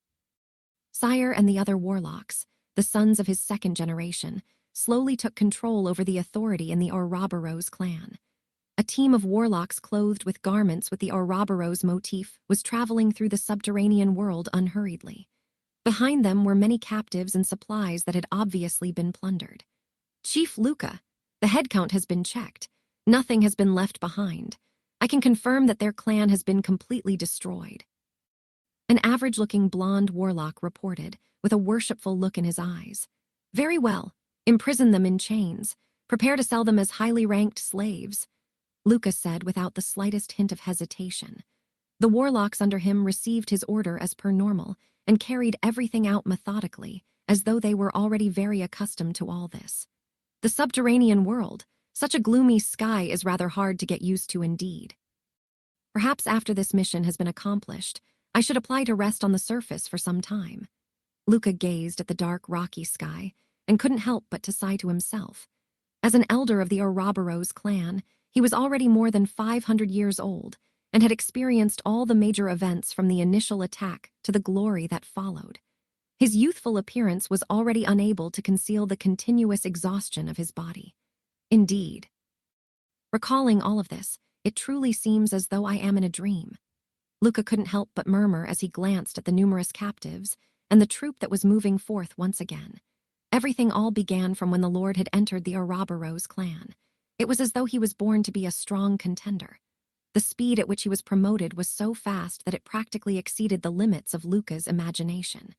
Sire and the other warlocks, the sons of his second generation, slowly took control over the authority in the Ouroboros clan. A team of warlocks clothed with garments with the Ouroboros motif was traveling through the subterranean world unhurriedly. Behind them were many captives and supplies that had obviously been plundered. Chief Luca, the head count has been checked. Nothing has been left behind. I can confirm that their clan has been completely destroyed. An average-looking blonde warlock reported, with a worshipful look in his eyes. Very well. Imprison them in chains. Prepare to sell them as highly ranked slaves," Luca said without the slightest hint of hesitation. The warlocks under him received his order as per normal and carried everything out methodically, as though they were already very accustomed to all this. The subterranean world, such a gloomy sky is rather hard to get used to indeed. Perhaps after this mission has been accomplished, I should apply to rest on the surface for some time. Luca gazed at the dark, rocky sky and couldn't help but to sigh to himself. As an elder of the Ouroboros clan, he was already more than 500 years old and had experienced all the major events from the initial attack to the glory that followed. His youthful appearance was already unable to conceal the continuous exhaustion of his body. Indeed. Recalling all of this, it truly seems as though I am in a dream. Luca couldn't help but murmur as he glanced at the numerous captives and the troop that was moving forth once again. Everything all began from when the Lord had entered the Ouroboros clan. It was as though he was born to be a strong contender. The speed at which he was promoted was so fast that it practically exceeded the limits of Luca's imagination.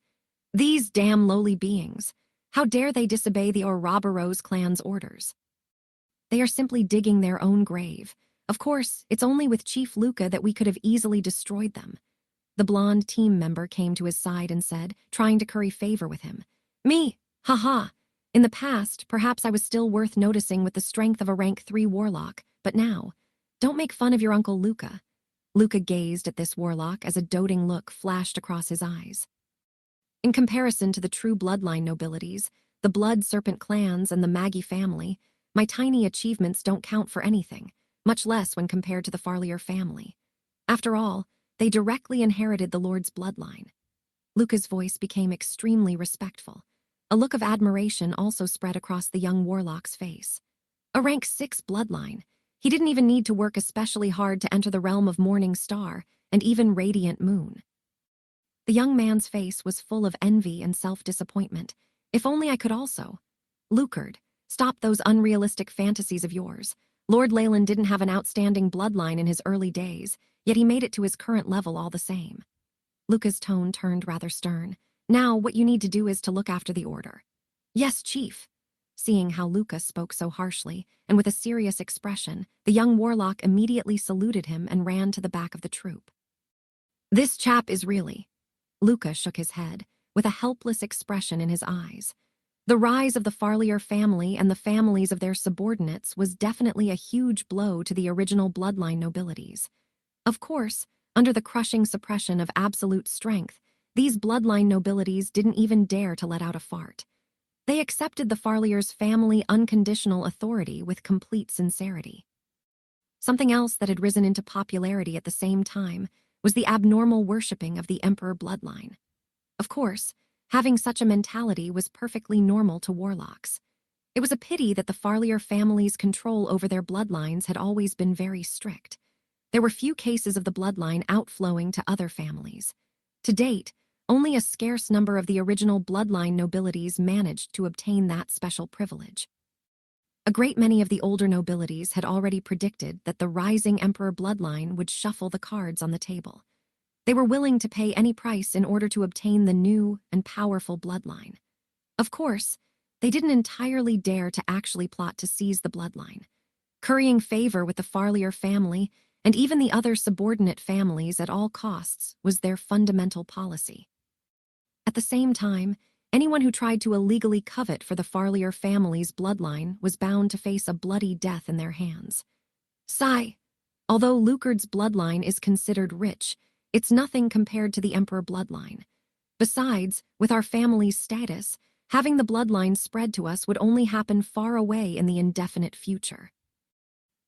These damn lowly beings! How dare they disobey the Ouroboros clan's orders? They are simply digging their own grave. Of course, it's only with Chief Luca that we could have easily destroyed them. The blonde team member came to his side and said, trying to curry favor with him, "Me, haha. In the past, perhaps I was still worth noticing with the strength of a rank 3 warlock, but now, don't make fun of your Uncle Luca." Luca gazed at this warlock as a doting look flashed across his eyes. In comparison to the true bloodline nobilities, the blood serpent clans and the Maggie family, my tiny achievements don't count for anything, much less when compared to the Farlier family. After all, they directly inherited the Lord's bloodline. Luca's voice became extremely respectful. A look of admiration also spread across the young warlock's face. A rank 6 bloodline. He didn't even need to work especially hard to enter the realm of Morning Star and even Radiant Moon. The young man's face was full of envy and self-disappointment. If only I could also. Lucard, stop those unrealistic fantasies of yours. Lord Leyland didn't have an outstanding bloodline in his early days, yet he made it to his current level all the same. Luca's tone turned rather stern. Now, what you need to do is to look after the order. Yes, Chief. Seeing how Luca spoke so harshly, and with a serious expression, the young warlock immediately saluted him and ran to the back of the troop. This chap is really... Luca shook his head, with a helpless expression in his eyes. The rise of the Farlier family and the families of their subordinates was definitely a huge blow to the original bloodline nobilities. Of course, under the crushing suppression of absolute strength, these bloodline nobilities didn't even dare to let out a fart. They accepted the Farlier's family unconditional authority with complete sincerity. Something else that had risen into popularity at the same time was the abnormal worshipping of the Emperor bloodline. Of course, having such a mentality was perfectly normal to warlocks. It was a pity that the Farlier family's control over their bloodlines had always been very strict. There were few cases of the bloodline outflowing to other families. To date, only a scarce number of the original bloodline nobilities managed to obtain that special privilege. A great many of the older nobilities had already predicted that the rising emperor bloodline would shuffle the cards on the table. They were willing to pay any price in order to obtain the new and powerful bloodline. Of course, they didn't entirely dare to actually plot to seize the bloodline. Currying favor with the Farlier family and even the other subordinate families at all costs was their fundamental policy. At the same time, anyone who tried to illegally covet for the Farlier family's bloodline was bound to face a bloody death in their hands. Sigh. Although Lucard's bloodline is considered rich, it's nothing compared to the Emperor bloodline. Besides, with our family's status, having the bloodline spread to us would only happen far away in the indefinite future.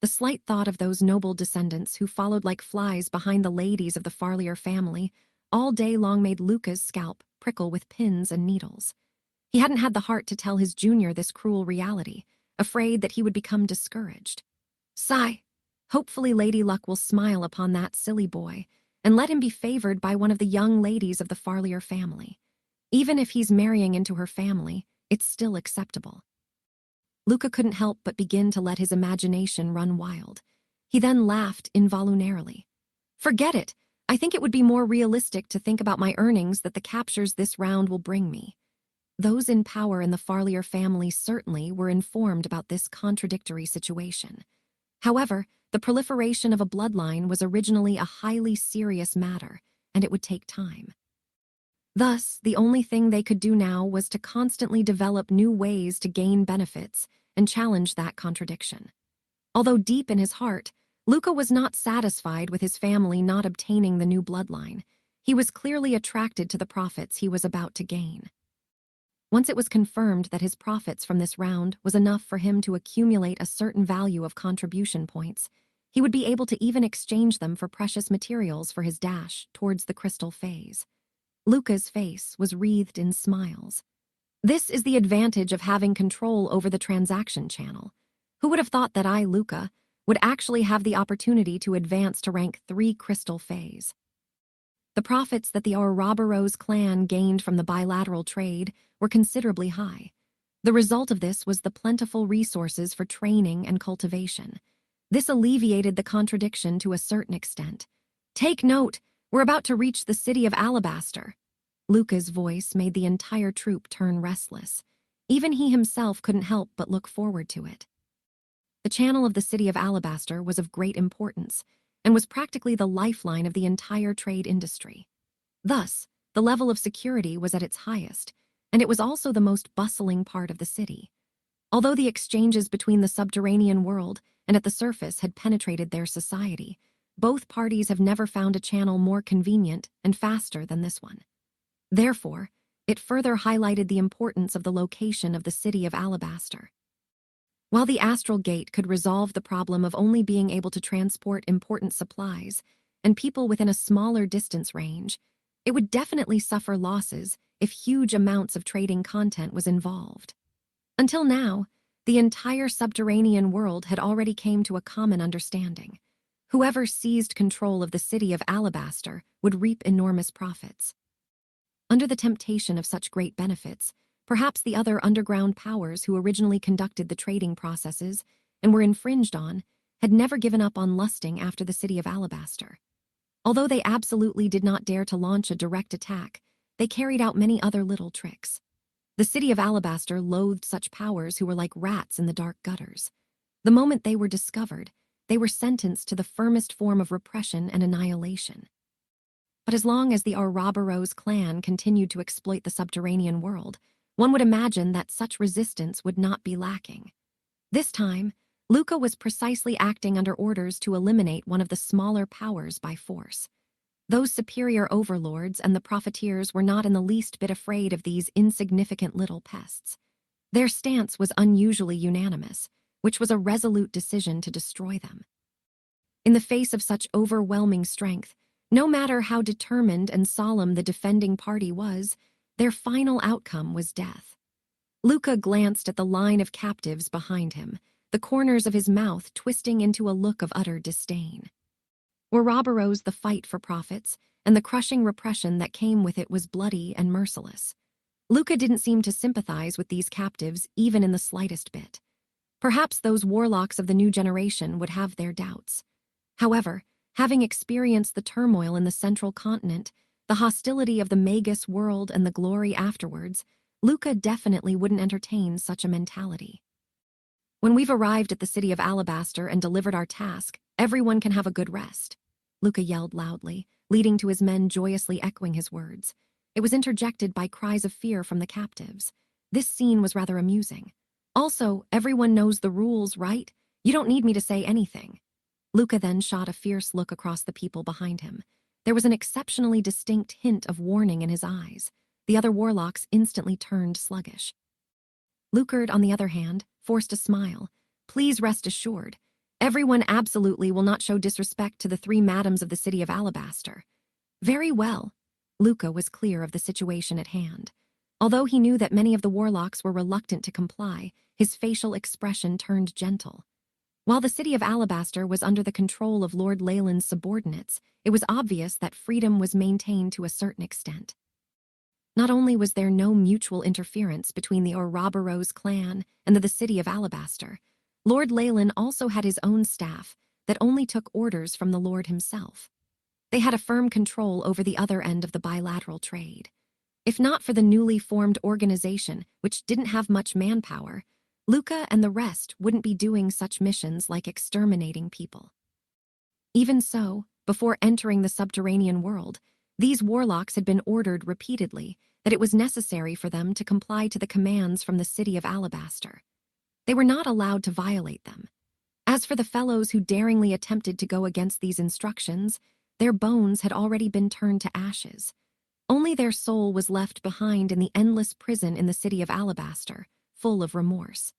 The slight thought of those noble descendants who followed like flies behind the ladies of the Farlier family all day long made Luca's scalp prickle with pins and needles. He hadn't had the heart to tell his junior this cruel reality, afraid that he would become discouraged. Sigh. Hopefully Lady Luck will smile upon that silly boy and let him be favored by one of the young ladies of the Farlier family. Even if he's marrying into her family, it's still acceptable. Luca couldn't help but begin to let his imagination run wild. He then laughed involuntarily. Forget it. I think it would be more realistic to think about my earnings that the captures this round will bring me. Those in power in the Farlier family certainly were informed about this contradictory situation. However, the proliferation of a bloodline was originally a highly serious matter, and it would take time. Thus, the only thing they could do now was to constantly develop new ways to gain benefits and challenge that contradiction. Although deep in his heart, Luca was not satisfied with his family not obtaining the new bloodline. He was clearly attracted to the profits he was about to gain. Once it was confirmed that his profits from this round was enough for him to accumulate a certain value of contribution points, he would be able to even exchange them for precious materials for his dash towards the crystal phase. Luca's face was wreathed in smiles. This is the advantage of having control over the transaction channel. Who would have thought that I, Luca, would actually have the opportunity to advance to rank 3 crystal phase? The profits that the Ouroboros clan gained from the bilateral trade were considerably high. The result of this was the plentiful resources for training and cultivation. This alleviated the contradiction to a certain extent. Take note, we're about to reach the city of Alabaster. Luca's voice made the entire troop turn restless. Even he himself couldn't help but look forward to it. The channel of the city of Alabaster was of great importance and was practically the lifeline of the entire trade industry. Thus, the level of security was at its highest, and it was also the most bustling part of the city. Although the exchanges between the subterranean world and at the surface had penetrated their society, both parties have never found a channel more convenient and faster than this one. Therefore, it further highlighted the importance of the location of the city of Alabaster. While the astral gate could resolve the problem of only being able to transport important supplies and people within a smaller distance range, it would definitely suffer losses if huge amounts of trading content was involved. Until now, the entire subterranean world had already came to a common understanding. Whoever seized control of the city of Alabaster would reap enormous profits. Under the temptation of such great benefits, perhaps the other underground powers who originally conducted the trading processes and were infringed on had never given up on lusting after the city of Alabaster. Although they absolutely did not dare to launch a direct attack, they carried out many other little tricks. The city of Alabaster loathed such powers who were like rats in the dark gutters. The moment they were discovered, they were sentenced to the firmest form of repression and annihilation. But as long as the Ouroboros clan continued to exploit the subterranean world, one would imagine that such resistance would not be lacking. This time, Luca was precisely acting under orders to eliminate one of the smaller powers by force. Those superior overlords and the profiteers were not in the least bit afraid of these insignificant little pests. Their stance was unusually unanimous, which was a resolute decision to destroy them. In the face of such overwhelming strength, no matter how determined and solemn the defending party was, their final outcome was death. Luca glanced at the line of captives behind him, the corners of his mouth twisting into a look of utter disdain. Ouroboros, the fight for profits, and the crushing repression that came with it was bloody and merciless. Luca didn't seem to sympathize with these captives even in the slightest bit. Perhaps those warlocks of the new generation would have their doubts. However, having experienced the turmoil in the central continent, the hostility of the Magus world and the glory afterwards, Luca definitely wouldn't entertain such a mentality. When we've arrived at the city of Alabaster and delivered our task, everyone can have a good rest, Luca yelled loudly, leading to his men joyously echoing his words. It was interjected by cries of fear from the captives. This scene was rather amusing. Also, everyone knows the rules, right? You don't need me to say anything. Luca then shot a fierce look across the people behind him. There was an exceptionally distinct hint of warning in his eyes. The other warlocks instantly turned sluggish. Lucard, on the other hand, forced a smile. Please rest assured, everyone absolutely will not show disrespect to the 3 madams of the city of Alabaster. Very well. Luca was clear of the situation at hand. Although he knew that many of the warlocks were reluctant to comply, his facial expression turned gentle. While the city of Alabaster was under the control of Lord Leyland's subordinates, it was obvious that freedom was maintained to a certain extent. Not only was there no mutual interference between the Ouroboros clan and the city of Alabaster, Lord Leyland also had his own staff that only took orders from the Lord himself. They had a firm control over the other end of the bilateral trade. If not for the newly formed organization, which didn't have much manpower, Luca and the rest wouldn't be doing such missions like exterminating people. Even so, before entering the subterranean world, these warlocks had been ordered repeatedly that it was necessary for them to comply to the commands from the city of Alabaster. They were not allowed to violate them. As for the fellows who daringly attempted to go against these instructions, their bones had already been turned to ashes. Only their soul was left behind in the endless prison in the city of Alabaster, full of remorse.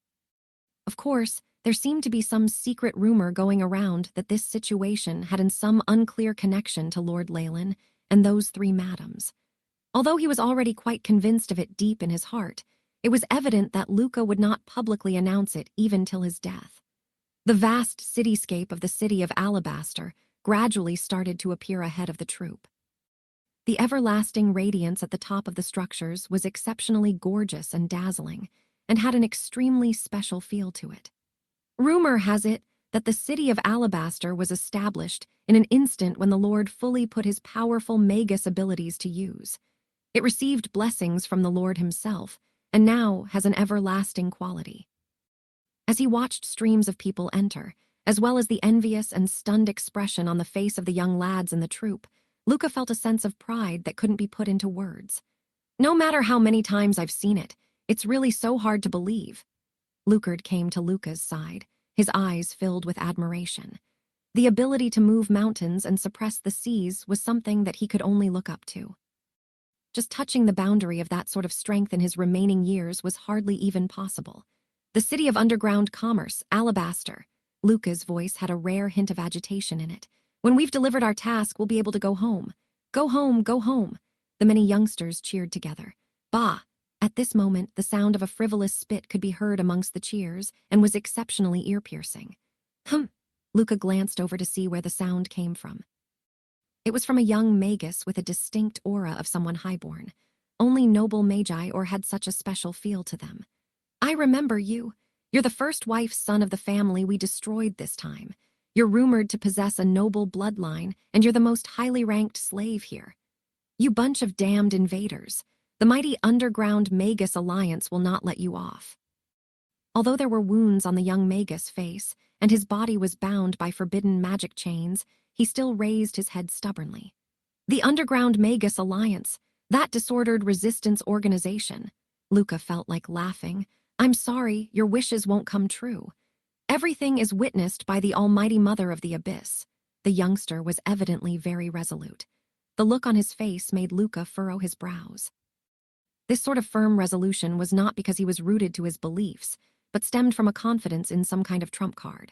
Of course, there seemed to be some secret rumor going around that this situation had in some unclear connection to Lord Leyland and those three madams. Although he was already quite convinced of it deep in his heart, it was evident that Luca would not publicly announce it even till his death. The vast cityscape of the city of Alabaster gradually started to appear ahead of the troop. The everlasting radiance at the top of the structures was exceptionally gorgeous and dazzling, and had an extremely special feel to it. Rumor has it that the city of Alabaster was established in an instant when the Lord fully put his powerful Magus abilities to use. It received blessings from the Lord himself, and now has an everlasting quality. As he watched streams of people enter, as well as the envious and stunned expression on the face of the young lads in the troop, Luca felt a sense of pride that couldn't be put into words. No matter how many times I've seen it, it's really so hard to believe. Lucard came to Luca's side, his eyes filled with admiration. The ability to move mountains and suppress the seas was something that he could only look up to. Just touching the boundary of that sort of strength in his remaining years was hardly even possible. The city of underground commerce, Alabaster. Luca's voice had a rare hint of agitation in it. When we've delivered our task, we'll be able to go home. Go home, go home. The many youngsters cheered together. Bah! At this moment, the sound of a frivolous spit could be heard amongst the cheers and was exceptionally ear-piercing. Luca glanced over to see where the sound came from. It was from a young Magus with a distinct aura of someone highborn. Only noble magi or had such a special feel to them. I remember you. You're the first wife's son of the family we destroyed this time. You're rumored to possess a noble bloodline, and you're the most highly ranked slave here. You bunch of damned invaders. The mighty underground Magus alliance will not let you off. Although there were wounds on the young Magus' face, and his body was bound by forbidden magic chains, he still raised his head stubbornly. The underground Magus alliance, that disordered resistance organization. Luca felt like laughing. I'm sorry, your wishes won't come true. Everything is witnessed by the Almighty Mother of the Abyss. The youngster was evidently very resolute. The look on his face made Luca furrow his brows. This sort of firm resolution was not because he was rooted to his beliefs, but stemmed from a confidence in some kind of trump card.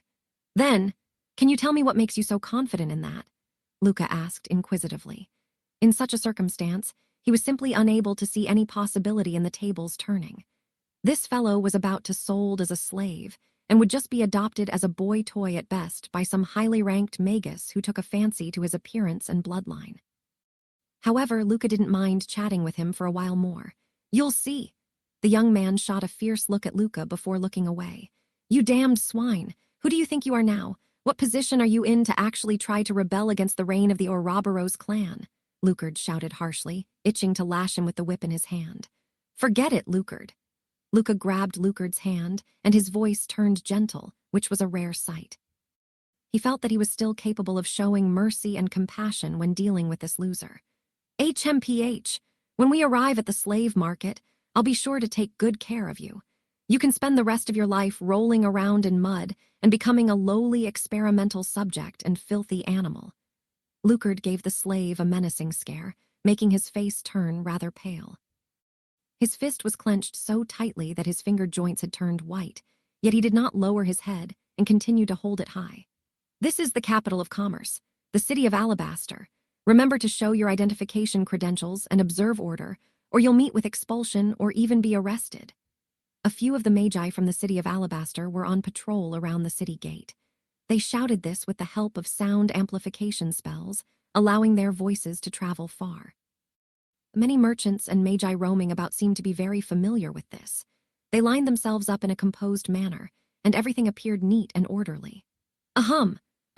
Then, can you tell me what makes you so confident in that? Luca asked inquisitively. In such a circumstance, he was simply unable to see any possibility in the tables turning. This fellow was about to sold as a slave, and would just be adopted as a boy toy at best by some highly ranked Magus who took a fancy to his appearance and bloodline. However, Luca didn't mind chatting with him for a while more. You'll see. The young man shot a fierce look at Luca before looking away. You damned swine. Who do you think you are now? What position are you in to actually try to rebel against the reign of the Ouroboros clan? Lucard shouted harshly, itching to lash him with the whip in his hand. Forget it, Lucard. Luca grabbed Lucard's hand, and his voice turned gentle, which was a rare sight. He felt that he was still capable of showing mercy and compassion when dealing with this loser. HMPH, when we arrive at the slave market, I'll be sure to take good care of you. You can spend the rest of your life rolling around in mud and becoming a lowly experimental subject and filthy animal. Lucard gave the slave a menacing stare, making his face turn rather pale. His fist was clenched so tightly that his finger joints had turned white, yet he did not lower his head and continued to hold it high. This is the capital of commerce, the city of Alabaster. Remember to show your identification credentials and observe order, or you'll meet with expulsion or even be arrested. A few of the magi from the city of Alabaster were on patrol around the city gate. They shouted this with the help of sound amplification spells, allowing their voices to travel far. Many merchants and magi roaming about seemed to be very familiar with this. They lined themselves up in a composed manner, and everything appeared neat and orderly.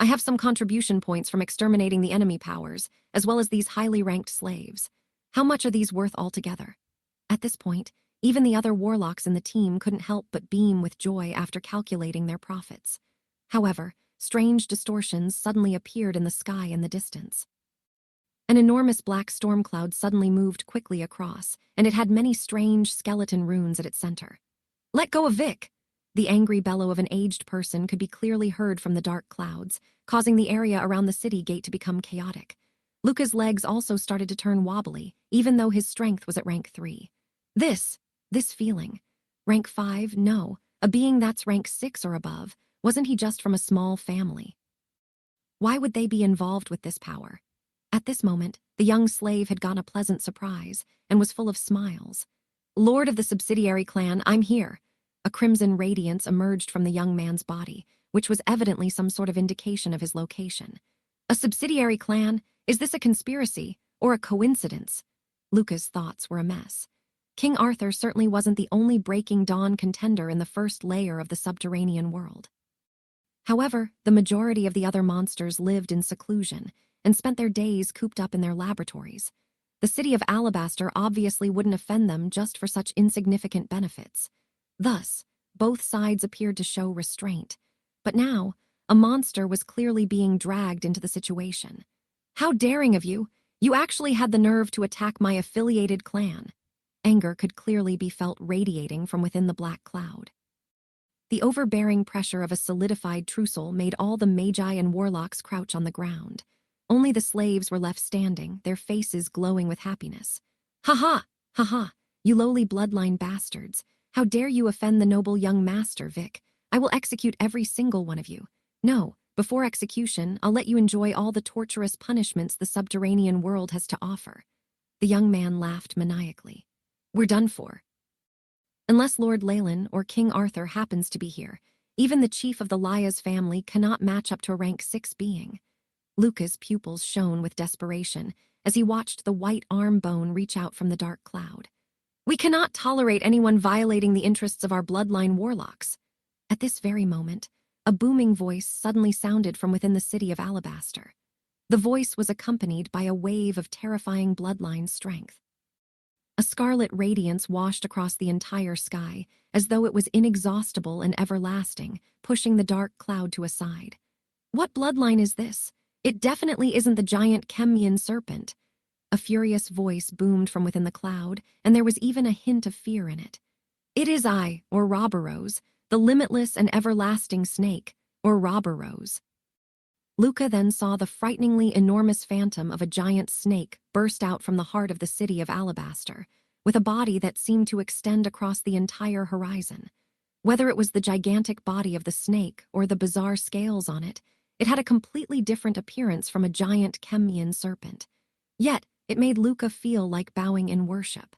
I have some contribution points from exterminating the enemy powers, as well as these highly ranked slaves. How much are these worth altogether? At this point, even the other warlocks in the team couldn't help but beam with joy after calculating their profits. However, strange distortions suddenly appeared in the sky in the distance. An enormous black storm cloud suddenly moved quickly across, and it had many strange skeleton runes at its center. "Let go of Vic!" The angry bellow of an aged person could be clearly heard from the dark clouds, causing the area around the city gate to become chaotic. Luca's legs also started to turn wobbly, even though his strength was at rank 3. This feeling. Rank 5, no. A being that's rank 6 or above. Wasn't he just from a small family? Why would they be involved with this power? At this moment, the young slave had gotten a pleasant surprise and was full of smiles. "Lord of the subsidiary clan, I'm here." A crimson radiance emerged from the young man's body, which was evidently some sort of indication of his location. A subsidiary clan? Is this a conspiracy or a coincidence? Luca's thoughts were a mess. King Arthur certainly wasn't the only Breaking Dawn contender in the first layer of the subterranean world. However, the majority of the other monsters lived in seclusion and spent their days cooped up in their laboratories. The city of Alabaster obviously wouldn't offend them just for such insignificant benefits. Thus, both sides appeared to show restraint. But now, a monster was clearly being dragged into the situation. "How daring of you! You actually had the nerve to attack my affiliated clan." Anger could clearly be felt radiating from within the black cloud. The overbearing pressure of a solidified trucial made all the magi and warlocks crouch on the ground. Only the slaves were left standing, their faces glowing with happiness. "Ha ha! Ha ha! You lowly bloodline bastards! How dare you offend the noble young master, Vic? I will execute every single one of you. No, before execution, I'll let you enjoy all the torturous punishments the subterranean world has to offer." The young man laughed maniacally. "We're done for. Unless Lord Leyland or King Arthur happens to be here, even the chief of the Lias family cannot match up to a rank 6 being." Luca's pupils shone with desperation as he watched the white arm bone reach out from the dark cloud. "We cannot tolerate anyone violating the interests of our bloodline warlocks." At this very moment, a booming voice suddenly sounded from within the city of Alabaster. The voice was accompanied by a wave of terrifying bloodline strength. A scarlet radiance washed across the entire sky, as though it was inexhaustible and everlasting, pushing the dark cloud to a side. "What bloodline is this? It definitely isn't the giant Chemian serpent." A furious voice boomed from within the cloud, and there was even a hint of fear in it. "It is I, or Robberose, the limitless and everlasting snake, or Robberose." Luca then saw the frighteningly enormous phantom of a giant snake burst out from the heart of the city of Alabaster, with a body that seemed to extend across the entire horizon. Whether it was the gigantic body of the snake or the bizarre scales on it, it had a completely different appearance from a giant Chemian serpent. Yet, it made Luca feel like bowing in worship.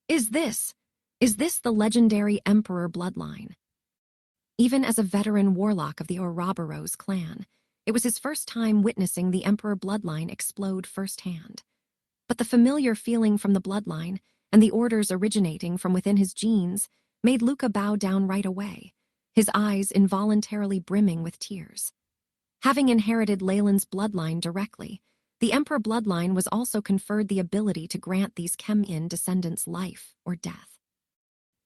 Is this the legendary Emperor bloodline? Even as a veteran warlock of the Ouroboros clan, it was his first time witnessing the Emperor bloodline explode firsthand. But the familiar feeling from the bloodline and the orders originating from within his genes made Luca bow down right away, his eyes involuntarily brimming with tears. Having inherited Leyland's bloodline directly, the Emperor bloodline was also conferred the ability to grant these Chemian descendants life or death.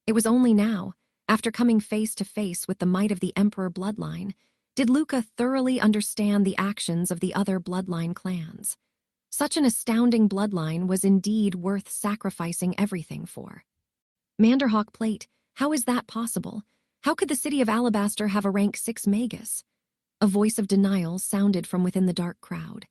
It was only now, after coming face to face with the might of the Emperor bloodline, did Luca thoroughly understand the actions of the other bloodline clans. Such an astounding bloodline was indeed worth sacrificing everything for. "Manderhawk plate, how is that possible? How could the city of Alabaster have a rank 6 Magus?" A voice of denial sounded from within the dark crowd.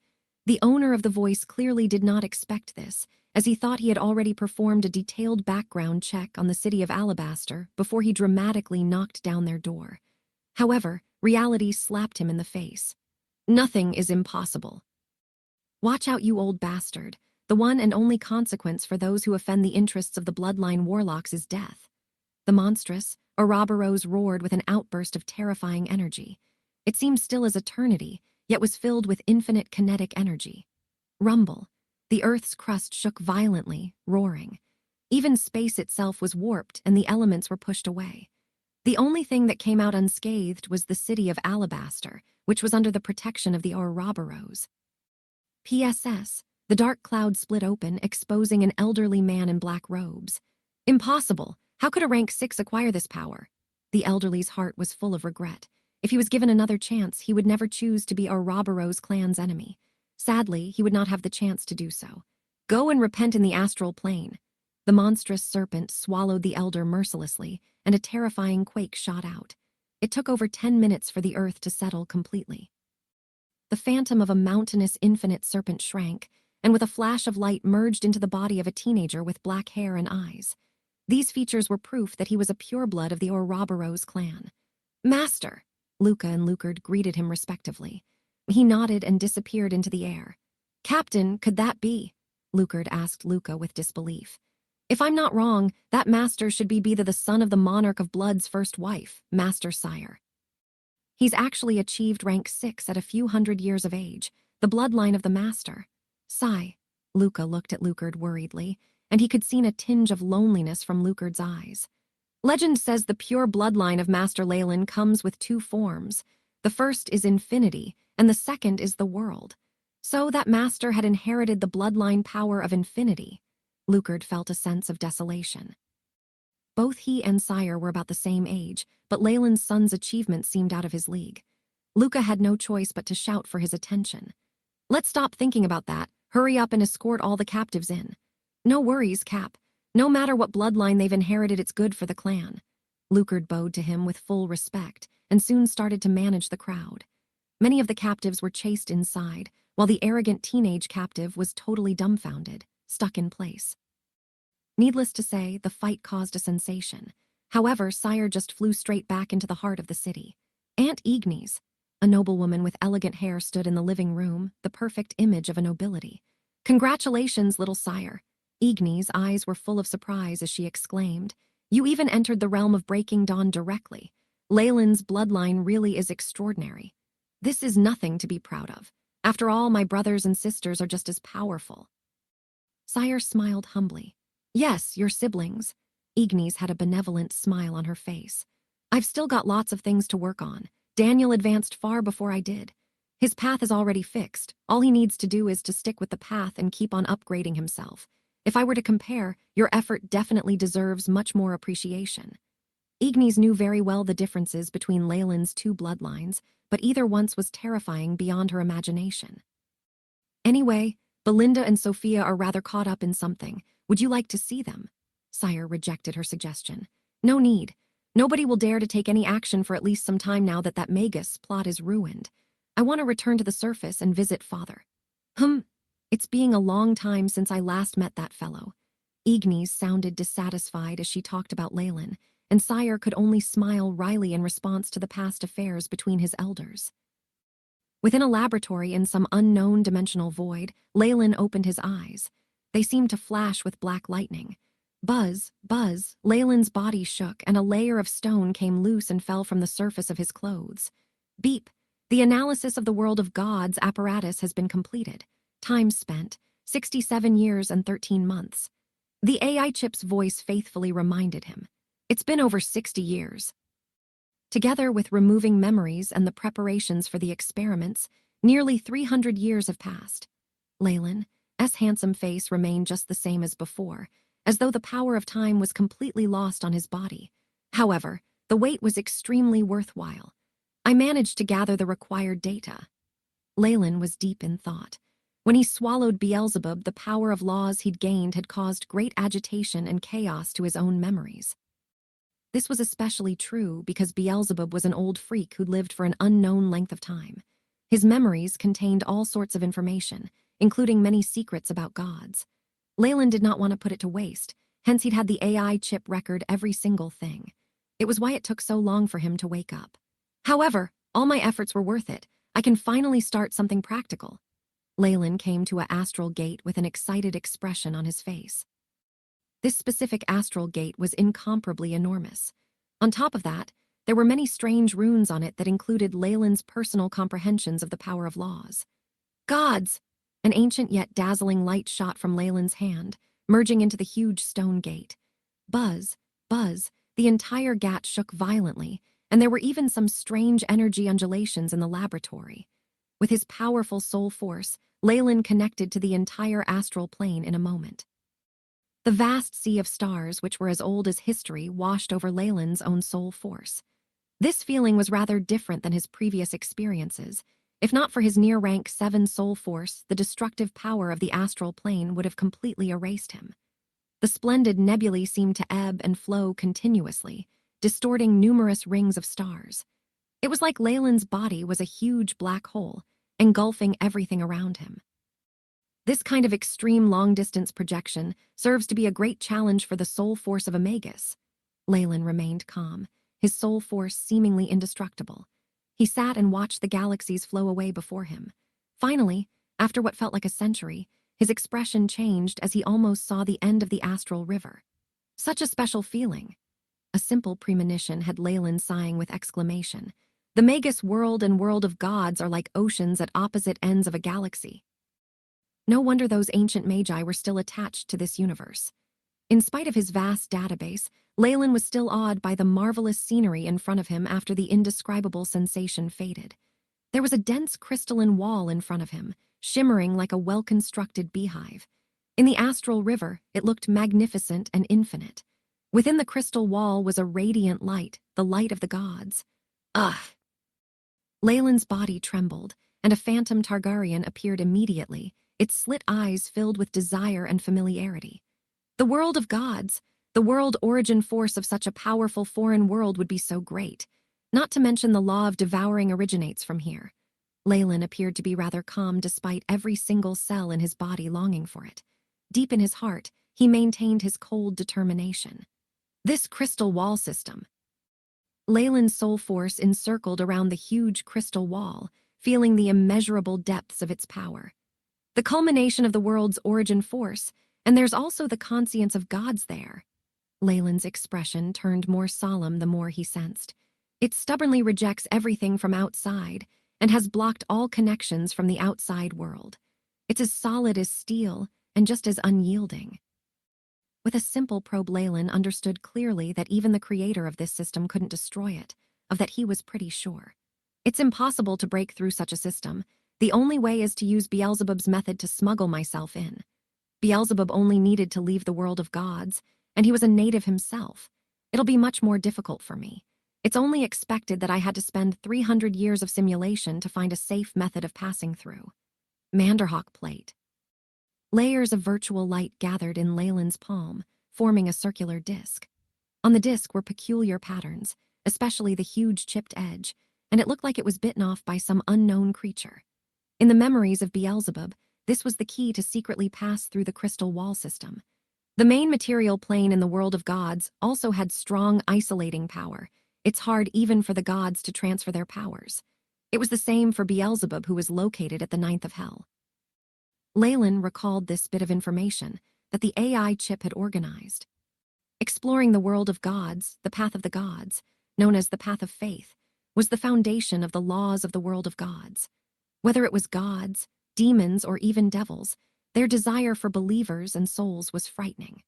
The owner of the voice clearly did not expect this, as he thought he had already performed a detailed background check on the city of Alabaster before he dramatically knocked down their door. However, reality slapped him in the face. "Nothing is impossible." "Watch out, you old bastard. The one and only consequence for those who offend the interests of the bloodline warlocks is death." The monstrous, Ouroboros roared with an outburst of terrifying energy. It seemed still as eternity, yet was filled with infinite kinetic energy. Rumble. The Earth's crust shook violently, roaring. Even space itself was warped and the elements were pushed away. The only thing that came out unscathed was the city of Alabaster, which was under the protection of the Ouroboros. PSS. The dark cloud split open, exposing an elderly man in black robes. Impossible! How could a rank 6 acquire this power? The elderly's heart was full of regret. If he was given another chance, he would never choose to be Ouroboros clan's enemy. Sadly, he would not have the chance to do so. Go and repent in the astral plane. The monstrous serpent swallowed the elder mercilessly, and a terrifying quake shot out. It took over 10 minutes for the earth to settle completely. The phantom of a mountainous infinite serpent shrank, and with a flash of light merged into the body of a teenager with black hair and eyes. These features were proof that he was a pureblood of the Ouroboros clan. Master! Luca and Lucard greeted him respectively. He nodded and disappeared into the air. Captain, could that be? Lucard asked Luca with disbelief. If I'm not wrong, that master should be either the son of the monarch of Blood's first wife, Master Sire. He's actually achieved rank 6 at a few hundred years of age, the bloodline of the master. Sigh. Luca looked at Lucard worriedly, and he could see a tinge of loneliness from Lucard's eyes. Legend says the pure bloodline of Master Leyland comes with 2 forms. The first is infinity, and the second is the world. So that master had inherited the bloodline power of infinity. Lucard felt a sense of desolation. Both he and Sire were about the same age, but Leyland's son's achievement seemed out of his league. Luca had no choice but to shout for his attention. Let's stop thinking about that. Hurry up and escort all the captives in. No worries, Cap. No matter what bloodline they've inherited, it's good for the clan. Lucard bowed to him with full respect and soon started to manage the crowd. Many of the captives were chased inside, while the arrogant teenage captive was totally dumbfounded, stuck in place. Needless to say, the fight caused a sensation. However, Sire just flew straight back into the heart of the city. Aunt Ignis, a noblewoman with elegant hair, stood in the living room, the perfect image of a nobility. Congratulations, little Sire. Ignis' eyes were full of surprise as she exclaimed, You even entered the realm of Breaking Dawn directly. Leyland's bloodline really is extraordinary. This is nothing to be proud of. After all, my brothers and sisters are just as powerful. Sire smiled humbly. Yes, your siblings. Ignis had a benevolent smile on her face. I've still got lots of things to work on. Daniel advanced far before I did. His path is already fixed. All he needs to do is to stick with the path and keep on upgrading himself. If I were to compare, your effort definitely deserves much more appreciation. Ignis knew very well the differences between Leyland's 2 bloodlines, but either once was terrifying beyond her imagination. Anyway, Belinda and Sophia are rather caught up in something. Would you like to see them? Sire rejected her suggestion. No need. Nobody will dare to take any action for at least some time now that Magus plot is ruined. I want to return to the surface and visit Father. It's being a long time since I last met that fellow. Ignis sounded dissatisfied as she talked about Leyland, and Sire could only smile wryly in response to the past affairs between his elders. Within a laboratory in some unknown dimensional void, Leyland opened his eyes. They seemed to flash with black lightning. Buzz, buzz, Leyland's body shook and a layer of stone came loose and fell from the surface of his clothes. Beep. The analysis of the world of gods apparatus has been completed. Time spent, 67 years and 13 months. The AI chip's voice faithfully reminded him. It's been over 60 years. Together with removing memories and the preparations for the experiments, nearly 300 years have passed. Leyland's handsome face remained just the same as before, as though the power of time was completely lost on his body. However, the wait was extremely worthwhile. I managed to gather the required data. Leyland was deep in thought. When he swallowed Beelzebub, the power of laws he'd gained had caused great agitation and chaos to his own memories. This was especially true because Beelzebub was an old freak who'd lived for an unknown length of time. His memories contained all sorts of information, including many secrets about gods. Leyland did not want to put it to waste, hence he'd had the AI chip record every single thing. It was why it took so long for him to wake up. However, all my efforts were worth it. I can finally start something practical. Leyland came to an astral gate with an excited expression on his face. This specific astral gate was incomparably enormous. On top of that, there were many strange runes on it that included Leyland's personal comprehensions of the power of laws. Gods! An ancient yet dazzling light shot from Leyland's hand, merging into the huge stone gate. Buzz, buzz, the entire gate shook violently, and there were even some strange energy undulations in the laboratory. With his powerful soul force, Leyland connected to the entire astral plane in a moment. The vast sea of stars, which were as old as history, washed over Leyland's own soul force. This feeling was rather different than his previous experiences. If not for his near-rank 7 soul force, the destructive power of the astral plane would have completely erased him. The splendid nebulae seemed to ebb and flow continuously, distorting numerous rings of stars. It was like Leyland's body was a huge black hole, engulfing everything around him. This kind of extreme long-distance projection serves to be a great challenge for the soul force of a Magus. Leyland remained calm, his soul force seemingly indestructible. He sat and watched the galaxies flow away before him. Finally, after what felt like a century, his expression changed as he almost saw the end of the astral river. Such a special feeling. A simple premonition had Leyland sighing with exclamation. The Magus world and world of gods are like oceans at opposite ends of a galaxy. No wonder those ancient magi were still attached to this universe. In spite of his vast database, Leyland was still awed by the marvelous scenery in front of him after the indescribable sensation faded. There was a dense crystalline wall in front of him, shimmering like a well-constructed beehive. In the astral river, it looked magnificent and infinite. Within the crystal wall was a radiant light, the light of the gods. Ugh! Leyland's body trembled, and a phantom Targaryen appeared immediately, its slit eyes filled with desire and familiarity. The world of gods, the world origin force of such a powerful foreign world would be so great. Not to mention the law of devouring originates from here. Leyland appeared to be rather calm despite every single cell in his body longing for it. Deep in his heart, he maintained his cold determination. This crystal wall system. Leyland's soul force encircled around the huge crystal wall, feeling the immeasurable depths of its power. The culmination of the world's origin force, and there's also the conscience of gods there. Leyland's expression turned more solemn the more he sensed. It stubbornly rejects everything from outside and has blocked all connections from the outside world. It's as solid as steel and just as unyielding. With a simple probe, Leyland understood clearly that even the creator of this system couldn't destroy it, of that he was pretty sure. It's impossible to break through such a system. The only way is to use Beelzebub's method to smuggle myself in. Beelzebub only needed to leave the world of gods, and he was a native himself. It'll be much more difficult for me. It's only expected that I had to spend 300 years of simulation to find a safe method of passing through. Manderhawk plate. Layers of virtual light gathered in Leyland's palm, forming a circular disc. On the disc were peculiar patterns, especially the huge chipped edge, and it looked like it was bitten off by some unknown creature. In the memories of Beelzebub, this was the key to secretly pass through the crystal wall system. The main material plane in the world of gods also had strong isolating power. It's hard even for the gods to transfer their powers. It was the same for Beelzebub, who was located at the ninth of hell. Leyland recalled this bit of information that the AI chip had organized. Exploring the world of gods, the path of the gods, known as the path of faith, was the foundation of the laws of the world of gods. Whether it was gods, demons, or even devils, their desire for believers and souls was frightening.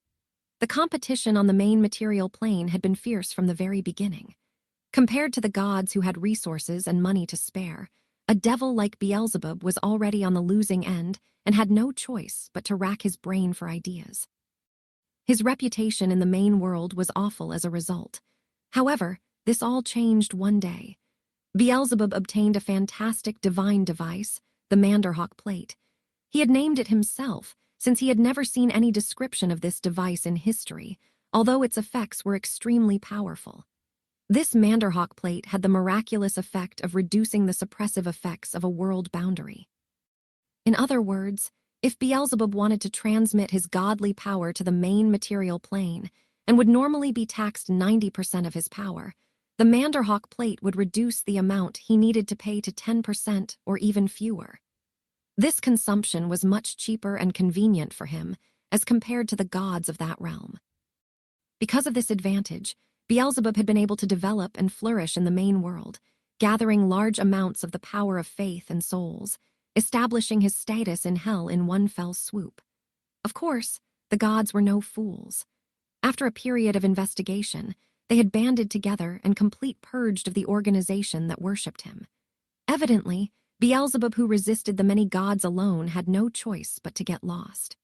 The competition on the main material plane had been fierce from the very beginning. Compared to the gods who had resources and money to spare, a devil like Beelzebub was already on the losing end and had no choice but to rack his brain for ideas. His reputation in the main world was awful as a result. However, this all changed one day. Beelzebub obtained a fantastic divine device, the Manderhawk plate. He had named it himself, since he had never seen any description of this device in history, although its effects were extremely powerful. This Manderhawk plate had the miraculous effect of reducing the suppressive effects of a world boundary. In other words, if Beelzebub wanted to transmit his godly power to the main material plane, and would normally be taxed 90% of his power, the Manderhawk plate would reduce the amount he needed to pay to 10% or even fewer. This consumption was much cheaper and convenient for him as compared to the gods of that realm. Because of this advantage, Beelzebub had been able to develop and flourish in the main world, gathering large amounts of the power of faith and souls, establishing his status in hell in one fell swoop. Of course, the gods were no fools. After a period of investigation, they had banded together and complete purged of the organization that worshipped him. Evidently, Beelzebub, who resisted the many gods alone, had no choice but to get lost.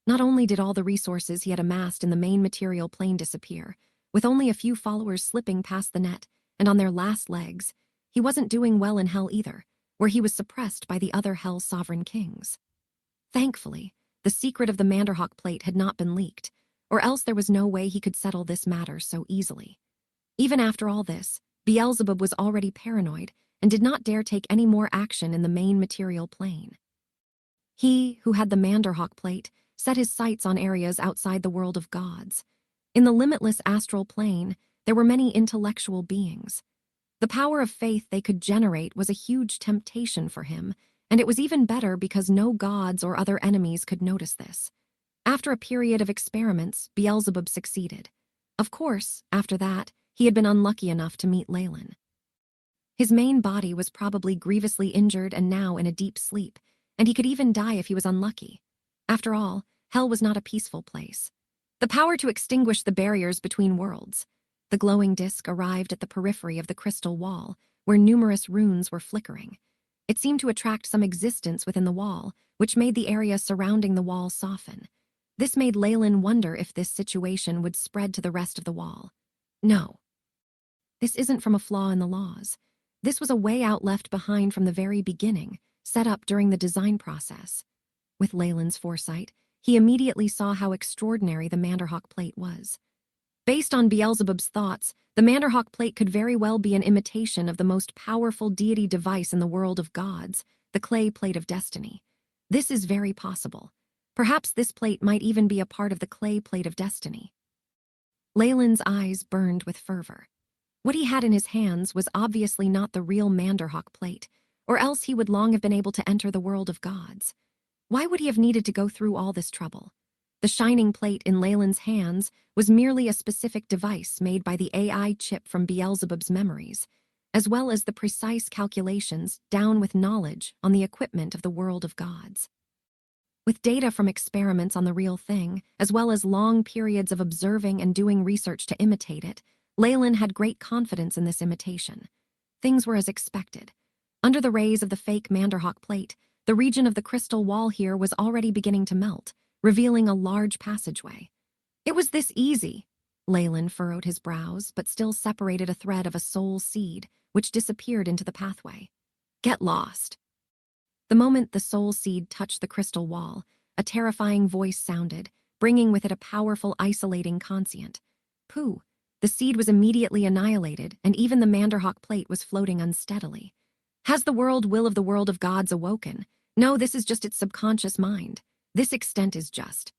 Not only did all the resources he had amassed in the main material plane disappear, with only a few followers slipping past the net and on their last legs, he wasn't doing well in Hell either, where he was suppressed by the other Hell sovereign kings. Thankfully, the secret of the Manderhawk plate had not been leaked, or else there was no way he could settle this matter so easily. Even after all this, Beelzebub was already paranoid and did not dare take any more action in the main material plane. He, who had the Manderhawk plate, set his sights on areas outside the world of gods. In the limitless astral plane, there were many intellectual beings. The power of faith they could generate was a huge temptation for him, and it was even better because no gods or other enemies could notice this. After a period of experiments, Beelzebub succeeded. Of course, after that, he had been unlucky enough to meet Leyland. His main body was probably grievously injured and now in a deep sleep, and he could even die if he was unlucky. After all, Hell was not a peaceful place. The power to extinguish the barriers between worlds. The glowing disk arrived at the periphery of the crystal wall, where numerous runes were flickering. It seemed to attract some existence within the wall, which made the area surrounding the wall soften. This made Leyland wonder if this situation would spread to the rest of the wall. No. This isn't from a flaw in the laws. This was a way out left behind from the very beginning, set up during the design process. With Leyland's foresight, he immediately saw how extraordinary the Manderhawk plate was. Based on Beelzebub's thoughts, the Manderhawk plate could very well be an imitation of the most powerful deity device in the world of gods, the clay plate of destiny. This is very possible. Perhaps this plate might even be a part of the clay plate of destiny. Leyland's eyes burned with fervor. What he had in his hands was obviously not the real Manderhawk plate, or else he would long have been able to enter the world of gods. Why would he have needed to go through all this trouble? The shining plate in Leyland's hands was merely a specific device made by the AI chip from Beelzebub's memories, as well as the precise calculations down with knowledge on the equipment of the world of gods. With data from experiments on the real thing, as well as long periods of observing and doing research to imitate it, Leyland had great confidence in this imitation. Things were as expected. Under the rays of the fake Manderhawk plate, the region of the crystal wall here was already beginning to melt, revealing a large passageway. It was this easy. Leyland furrowed his brows, but still separated a thread of a soul seed, which disappeared into the pathway. Get lost. The moment the soul seed touched the crystal wall, a terrifying voice sounded, bringing with it a powerful, isolating conscient. Pooh! The seed was immediately annihilated, and even the Manderhawk plate was floating unsteadily. Has the will of the world of gods awoken? No, this is just its subconscious mind. This extent is just.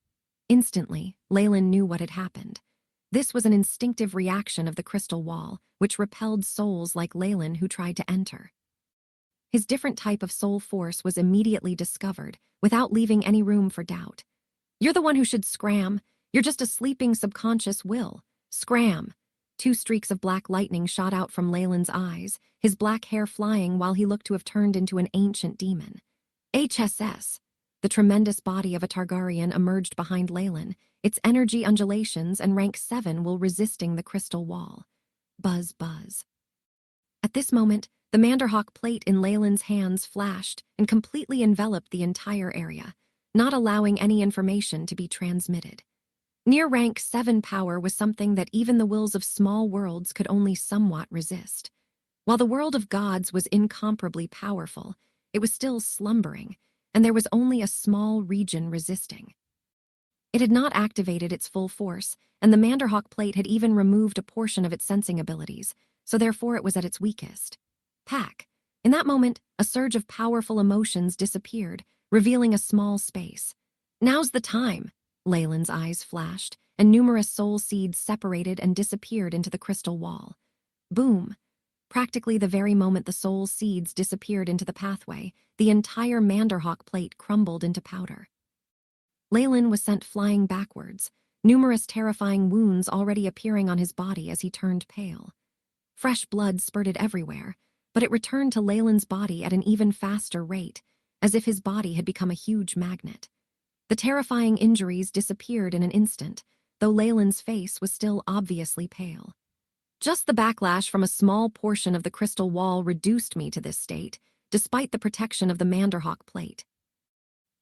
Instantly, Leyland knew what had happened. This was an instinctive reaction of the crystal wall, which repelled souls like Leyland who tried to enter. His different type of soul force was immediately discovered, without leaving any room for doubt. You're the one who should scram. You're just a sleeping subconscious will. Scram! 2 streaks of black lightning shot out from Leyland's eyes, his black hair flying while he looked to have turned into an ancient demon. HSS! The tremendous body of a Targaryen emerged behind Leyland, its energy undulations and rank 7 while resisting the crystal wall. Buzz, buzz. At this moment, the Manderhawk plate in Leyland's hands flashed and completely enveloped the entire area, not allowing any information to be transmitted. Near rank 7 power was something that even the wills of small worlds could only somewhat resist. While the world of gods was incomparably powerful, it was still slumbering, and there was only a small region resisting. It had not activated its full force, and the Manderhawk plate had even removed a portion of its sensing abilities, so therefore it was at its weakest. Pack. In that moment, a surge of powerful emotions disappeared, revealing a small space. Now's the time! Leyland's eyes flashed, and numerous soul seeds separated and disappeared into the crystal wall. Boom! Practically the very moment the soul seeds disappeared into the pathway, the entire Manderhawk plate crumbled into powder. Leyland was sent flying backwards, numerous terrifying wounds already appearing on his body as he turned pale. Fresh blood spurted everywhere, but it returned to Leyland's body at an even faster rate, as if his body had become a huge magnet. The terrifying injuries disappeared in an instant, though Leyland's face was still obviously pale. Just the backlash from a small portion of the crystal wall reduced me to this state. despite the protection of the Manderhawk plate.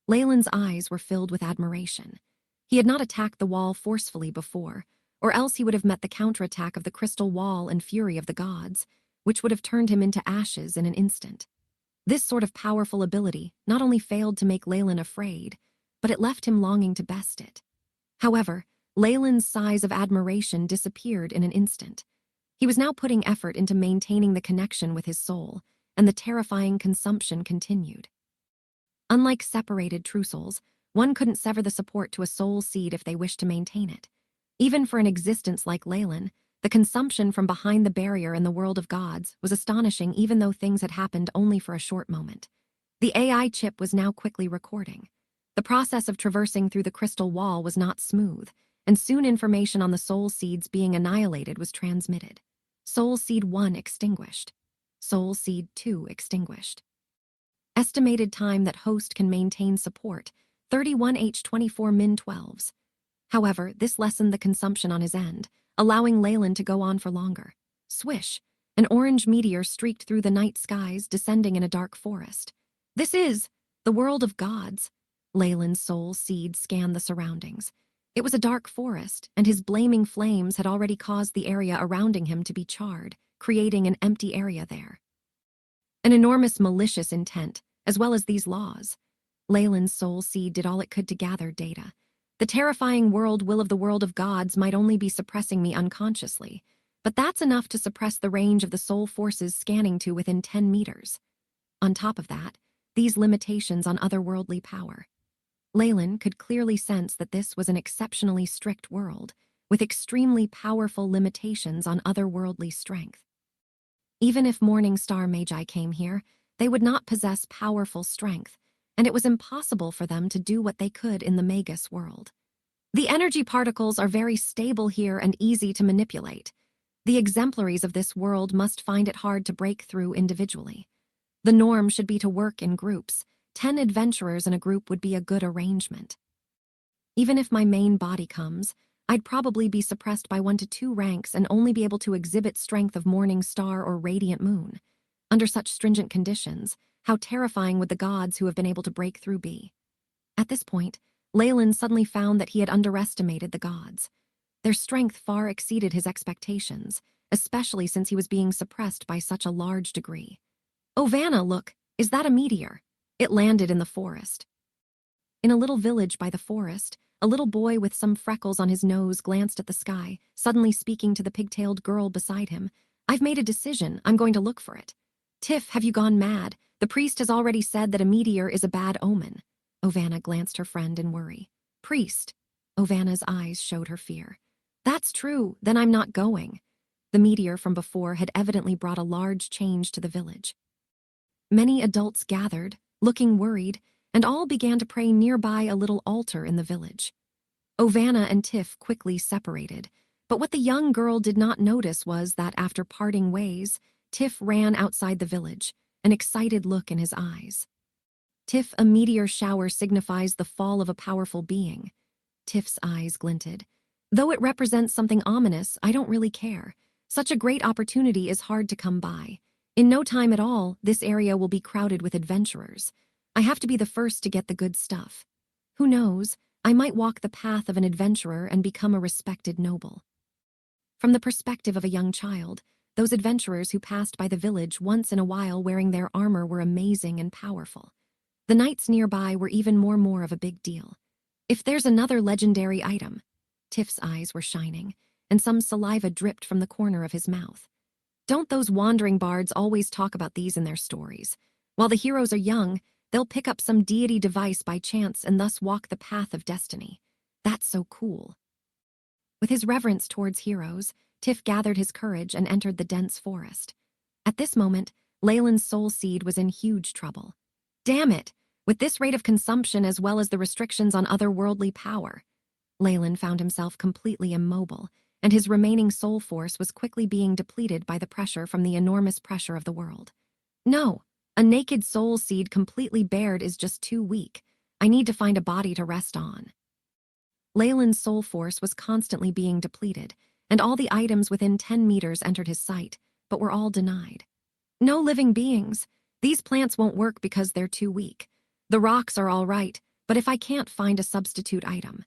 Leyland's eyes were filled with admiration. He had not attacked the wall forcefully before, or else he would have met the counterattack of the crystal wall and fury of the gods, which would have turned him into ashes in an instant. This sort of powerful ability not only failed to make Leyland afraid, but it left him longing to best it. However, Leyland's sighs of admiration disappeared in an instant. He was now putting effort into maintaining the connection with his soul, and the terrifying consumption continued. Unlike separated true souls, one couldn't sever the support to a soul seed if they wished to maintain it. Even for an existence like Leyland, the consumption from behind the barrier in the world of gods was astonishing, even though things had happened only for a short moment. The AI chip was now quickly recording. The process of traversing through the crystal wall was not smooth, and soon information on the soul seeds being annihilated was transmitted. Soul Seed 1 extinguished. Soul Seed 2 extinguished. Estimated time that host can maintain support, 31H24 min 12s. However, this lessened the consumption on his end, allowing Leyland to go on for longer. Swish! An orange meteor streaked through the night skies, descending in a dark forest. This is the world of gods. Leyland's soul seed scanned the surroundings. It was a dark forest, and his blaming flames had already caused the area around him to be charred, creating an empty area there. An enormous malicious intent, as well as these laws. Leyland's soul seed did all it could to gather data. The terrifying will of the world of gods might only be suppressing me unconsciously, but that's enough to suppress the range of the soul forces scanning to within 10 meters. On top of that, these limitations on otherworldly power. Leyland could clearly sense that this was an exceptionally strict world, with extremely powerful limitations on otherworldly strength. Even if Morning Star Magi came here, they would not possess powerful strength, and it was impossible for them to do what they could in the Magus world. The energy particles are very stable here and easy to manipulate. The exemplaries of this world must find it hard to break through individually. The norm should be to work in groups. 10 adventurers in a group would be a good arrangement. Even if my main body comes, I'd probably be suppressed by 1 to 2 ranks and only be able to exhibit strength of Morning Star or Radiant Moon. Under such stringent conditions, how terrifying would the gods who have been able to break through be? At this point, Leyland suddenly found that he had underestimated the gods. Their strength far exceeded his expectations, especially since he was being suppressed by such a large degree. Oh, Vanna, look, is that a meteor? It landed in the forest. In a little village by the forest, a little boy with some freckles on his nose glanced at the sky, suddenly speaking to the pigtailed girl beside him. I've made a decision, I'm going to look for it. Tiff, have you gone mad? The priest has already said that a meteor is a bad omen. Ovanna glanced her friend in worry. Priest? Ovanna's eyes showed her fear. That's true, then I'm not going. The meteor from before had evidently brought a large change to the village. Many adults gathered, looking worried, and all began to pray nearby a little altar in the village. Ovanna and Tiff quickly separated, but what the young girl did not notice was that after parting ways, Tiff ran outside the village, an excited look in his eyes. Tiff, a meteor shower signifies the fall of a powerful being. Tiff's eyes glinted. Though it represents something ominous, I don't really care. Such a great opportunity is hard to come by. In no time at all, this area will be crowded with adventurers. I have to be the first to get the good stuff. Who knows, I might walk the path of an adventurer and become a respected noble. From the perspective of a young child, those adventurers who passed by the village once in a while wearing their armor were amazing and powerful. The knights nearby were even more of a big deal. If there's another legendary item. Tiff's eyes were shining, and some saliva dripped from the corner of his mouth. Don't those wandering bards always talk about these in their stories? While the heroes are young, they'll pick up some deity device by chance and thus walk the path of destiny. That's so cool. With his reverence towards heroes, Tiff gathered his courage and entered the dense forest. At this moment, Leyland's soul seed was in huge trouble. Damn it! With this rate of consumption as well as the restrictions on otherworldly power. Leyland found himself completely immobile, and his remaining soul force was quickly being depleted by the pressure from the enormous pressure of the world. No, a naked soul seed completely bared is just too weak. I need to find a body to rest on. Leyland's soul force was constantly being depleted, and all the items within 10 meters entered his sight, but were all denied. No living beings. These plants won't work because they're too weak. The rocks are all right, but if I can't find a substitute item.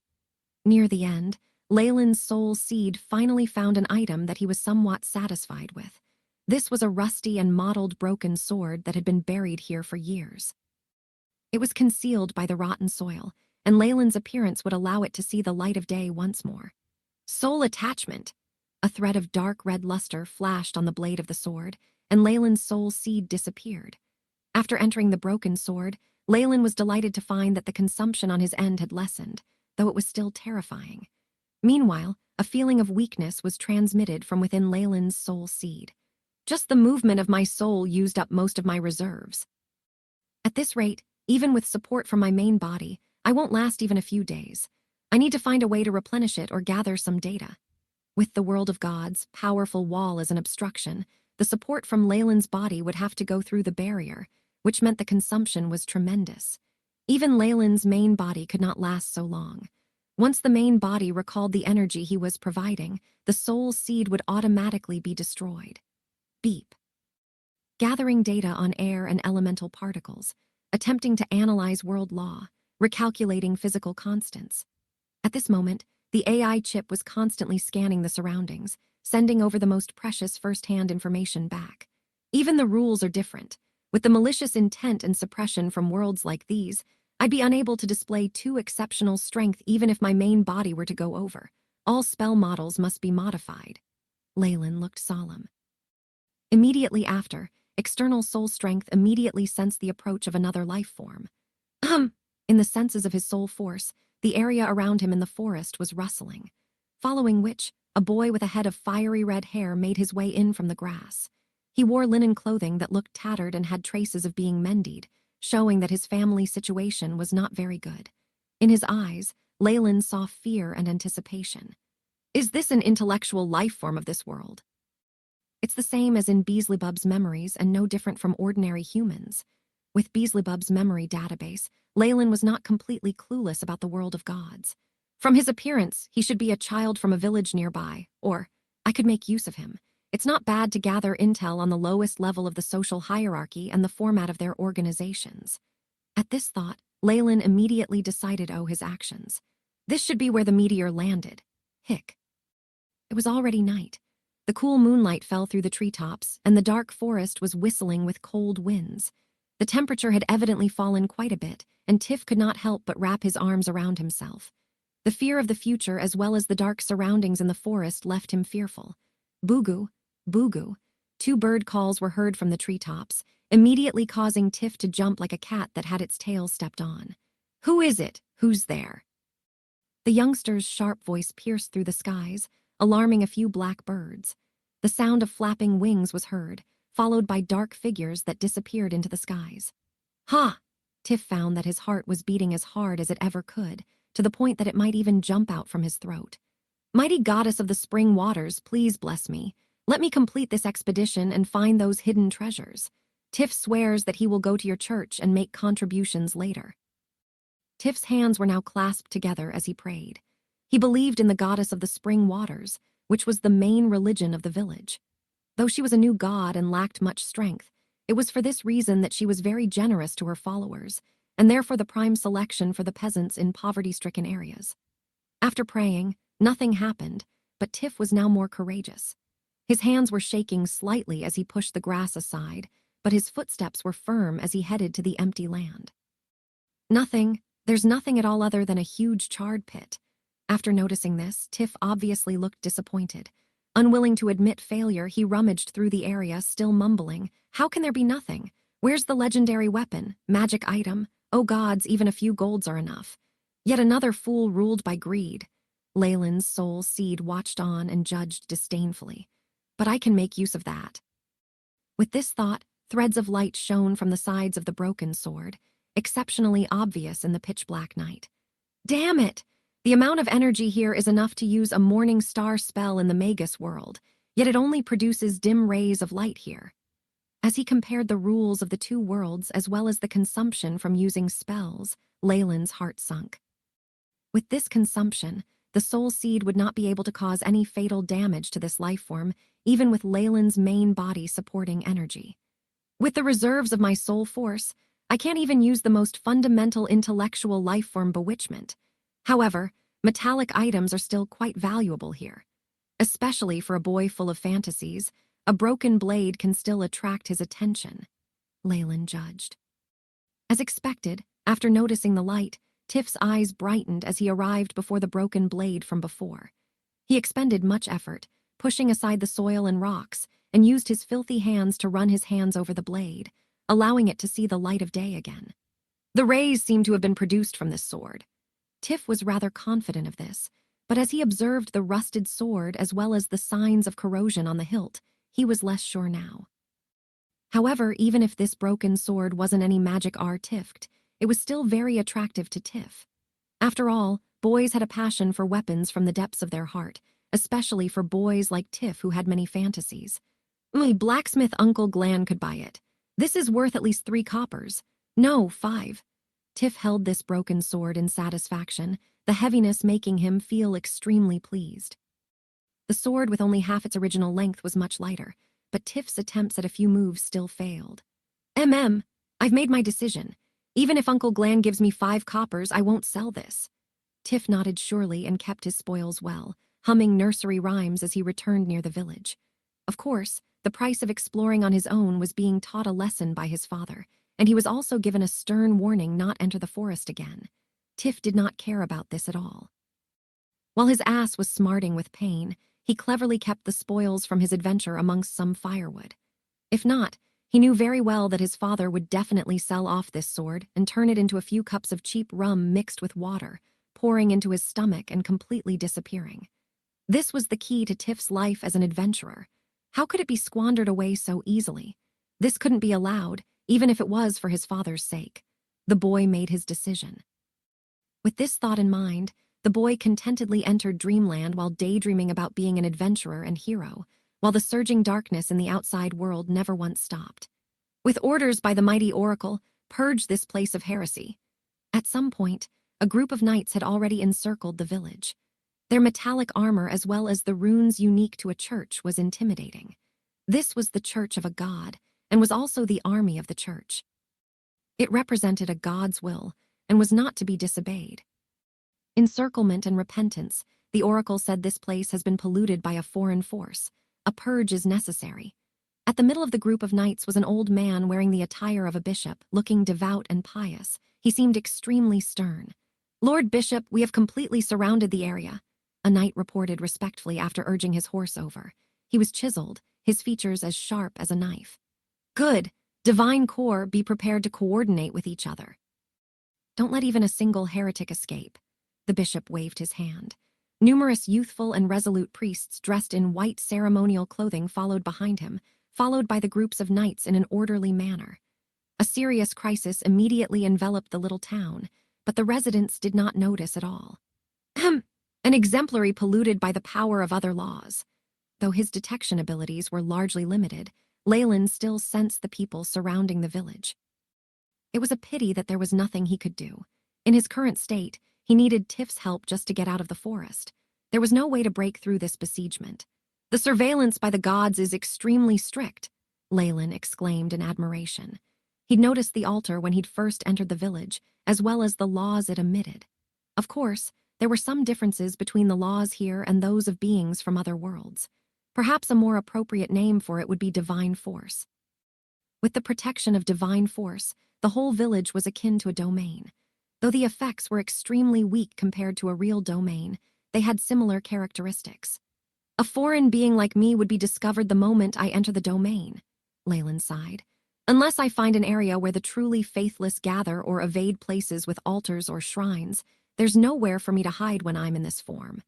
Near the end, Leyland's soul seed finally found an item that he was somewhat satisfied with. This was a rusty and mottled broken sword that had been buried here for years. It was concealed by the rotten soil, and Leyland's appearance would allow it to see the light of day once more. Soul attachment! A thread of dark red luster flashed on the blade of the sword, and Leyland's soul seed disappeared. After entering the broken sword, Leyland was delighted to find that the consumption on his end had lessened, though it was still terrifying. Meanwhile, a feeling of weakness was transmitted from within Leyland's soul seed. Just the movement of my soul used up most of my reserves. At this rate, even with support from my main body, I won't last even a few days. I need to find a way to replenish it or gather some data. With the world of God's powerful wall as an obstruction, the support from Leyland's body would have to go through the barrier, which meant the consumption was tremendous. Even Leyland's main body could not last so long. Once the main body recalled the energy he was providing, the soul seed would automatically be destroyed. Beep. Gathering data on air and elemental particles, attempting to analyze world law, recalculating physical constants. At this moment, the AI chip was constantly scanning the surroundings, sending over the most precious first-hand information back. Even the rules are different. With the malicious intent and suppression from worlds like these, I'd be unable to display too exceptional strength even if my main body were to go over. All spell models must be modified. Leyland looked solemn. Immediately after, external soul strength immediately sensed the approach of another life form. In the senses of his soul force, the area around him in the forest was rustling, following which, a boy with a head of fiery red hair made his way in from the grass. He wore linen clothing that looked tattered and had traces of being mended, showing that his family situation was not very good. In his eyes, Leyland saw fear and anticipation. Is this an intellectual life form of this world? It's the same as in Beelzebub's memories and no different from ordinary humans. With Beelzebub's memory database, Leyland was not completely clueless about the world of gods. From his appearance, he should be a child from a village nearby, or I could make use of him. It's not bad to gather intel on the lowest level of the social hierarchy and the format of their organizations. At this thought, Leyland immediately decided his actions. This should be where the meteor landed. Hick. It was already night. The cool moonlight fell through the treetops, and the dark forest was whistling with cold winds. The temperature had evidently fallen quite a bit, and Tiff could not help but wrap his arms around himself. The fear of the future as well as the dark surroundings in the forest left him fearful. Boogoo, boogoo. 2 bird calls were heard from the treetops, immediately causing Tiff to jump like a cat that had its tail stepped on. Who is it? Who's there? The youngster's sharp voice pierced through the skies, alarming a few black birds. The sound of flapping wings was heard, followed by dark figures that disappeared into the skies. Ha! Tiff found that his heart was beating as hard as it ever could, to the point that it might even jump out from his throat. Mighty goddess of the spring waters, please bless me. Let me complete this expedition and find those hidden treasures. Tiff swears that he will go to your church and make contributions later. Tiff's hands were now clasped together as he prayed. He believed in the goddess of the spring waters, which was the main religion of the village. Though she was a new god and lacked much strength, it was for this reason that she was very generous to her followers, and therefore the prime selection for the peasants in poverty-stricken areas. After praying, nothing happened, but Tiff was now more courageous. His hands were shaking slightly as he pushed the grass aside, but his footsteps were firm as he headed to the empty land. Nothing. There's nothing at all other than a huge charred pit. After noticing this, Tiff obviously looked disappointed. Unwilling to admit failure, he rummaged through the area, still mumbling, "How can there be nothing? Where's the legendary weapon, magic item? Oh gods, even a few golds are enough." Yet another fool ruled by greed. Leyland's soul seed watched on and judged disdainfully. But I can make use of that. With this thought, threads of light shone from the sides of the broken sword, exceptionally obvious in the pitch-black night. Damn it! The amount of energy here is enough to use a morning star spell in the Magus world, yet it only produces dim rays of light here. As he compared the rules of the 2 worlds as well as the consumption from using spells, Leyland's heart sunk. With this consumption, the soul seed would not be able to cause any fatal damage to this life form, even with Leyland's main body supporting energy. With the reserves of my soul force, I can't even use the most fundamental intellectual life form bewitchment. However, metallic items are still quite valuable here. Especially for a boy full of fantasies, a broken blade can still attract his attention, Leyland judged. As expected, after noticing the light, Tiff's eyes brightened as he arrived before the broken blade from before. He expended much effort, pushing aside the soil and rocks, and used his filthy hands to run his hands over the blade, allowing it to see the light of day again. The rays seemed to have been produced from this sword. Tiff was rather confident of this, but as he observed the rusted sword as well as the signs of corrosion on the hilt, he was less sure now. However, even if this broken sword wasn't any magic artifact, it was still very attractive to Tiff. After all, boys had a passion for weapons from the depths of their heart, especially for boys like Tiff who had many fantasies. Blacksmith Uncle Glan could buy it. This is worth at least 3 coppers. No, 5. Tiff held this broken sword in satisfaction, the heaviness making him feel extremely pleased. The sword with only half its original length was much lighter, but Tiff's attempts at a few moves still failed. I've made my decision. Even if Uncle Glan gives me 5 coppers, I won't sell this. Tiff nodded surely and kept his spoils well, humming nursery rhymes as he returned near the village. Of course, the price of exploring on his own was being taught a lesson by his father, and he was also given a stern warning not to enter the forest again. Tiff did not care about this at all. While his ass was smarting with pain, he cleverly kept the spoils from his adventure amongst some firewood. If not, he knew very well that his father would definitely sell off this sword and turn it into a few cups of cheap rum mixed with water, pouring into his stomach and completely disappearing. This was the key to Tiff's life as an adventurer. How could it be squandered away so easily? This couldn't be allowed, even if it was for his father's sake. The boy made his decision. With this thought in mind, the boy contentedly entered dreamland while daydreaming about being an adventurer and hero, while the surging darkness in the outside world never once stopped. With orders by the mighty oracle, purge this place of heresy. At some point, a group of knights had already encircled the village. Their metallic armor as well as the runes unique to a church was intimidating. This was the church of a god, and was also the army of the church. It represented a god's will, and was not to be disobeyed. Encirclement and repentance, the oracle said this place has been polluted by a foreign force. A purge is necessary. At the middle of the group of knights was an old man wearing the attire of a bishop, looking devout and pious. He seemed extremely stern. "Lord Bishop, we have completely surrounded the area," a knight reported respectfully after urging his horse over. He was chiseled, his features as sharp as a knife. "Good. Divine Corps, be prepared to coordinate with each other. Don't let even a single heretic escape." The bishop waved his hand. Numerous youthful and resolute priests dressed in white ceremonial clothing followed behind him, followed by the groups of knights in an orderly manner. A serious crisis immediately enveloped the little town, but the residents did not notice at all. An exemplary polluted by the power of other laws. Though his detection abilities were largely limited, Leyland still sensed the people surrounding the village. It was a pity that there was nothing he could do. In his current state, he needed Tiff's help just to get out of the forest. There was no way to break through this besiegement. "The surveillance by the gods is extremely strict," Leyland exclaimed in admiration. He'd noticed the altar when he'd first entered the village, as well as the laws it emitted. Of course, there were some differences between the laws here and those of beings from other worlds. Perhaps a more appropriate name for it would be divine force. With the protection of divine force, the whole village was akin to a domain. Though the effects were extremely weak compared to a real domain, they had similar characteristics. "A foreign being like me would be discovered the moment I enter the domain," Leyland sighed. "Unless I find an area where the truly faithless gather or evade places with altars or shrines, there's nowhere for me to hide when I'm in this form.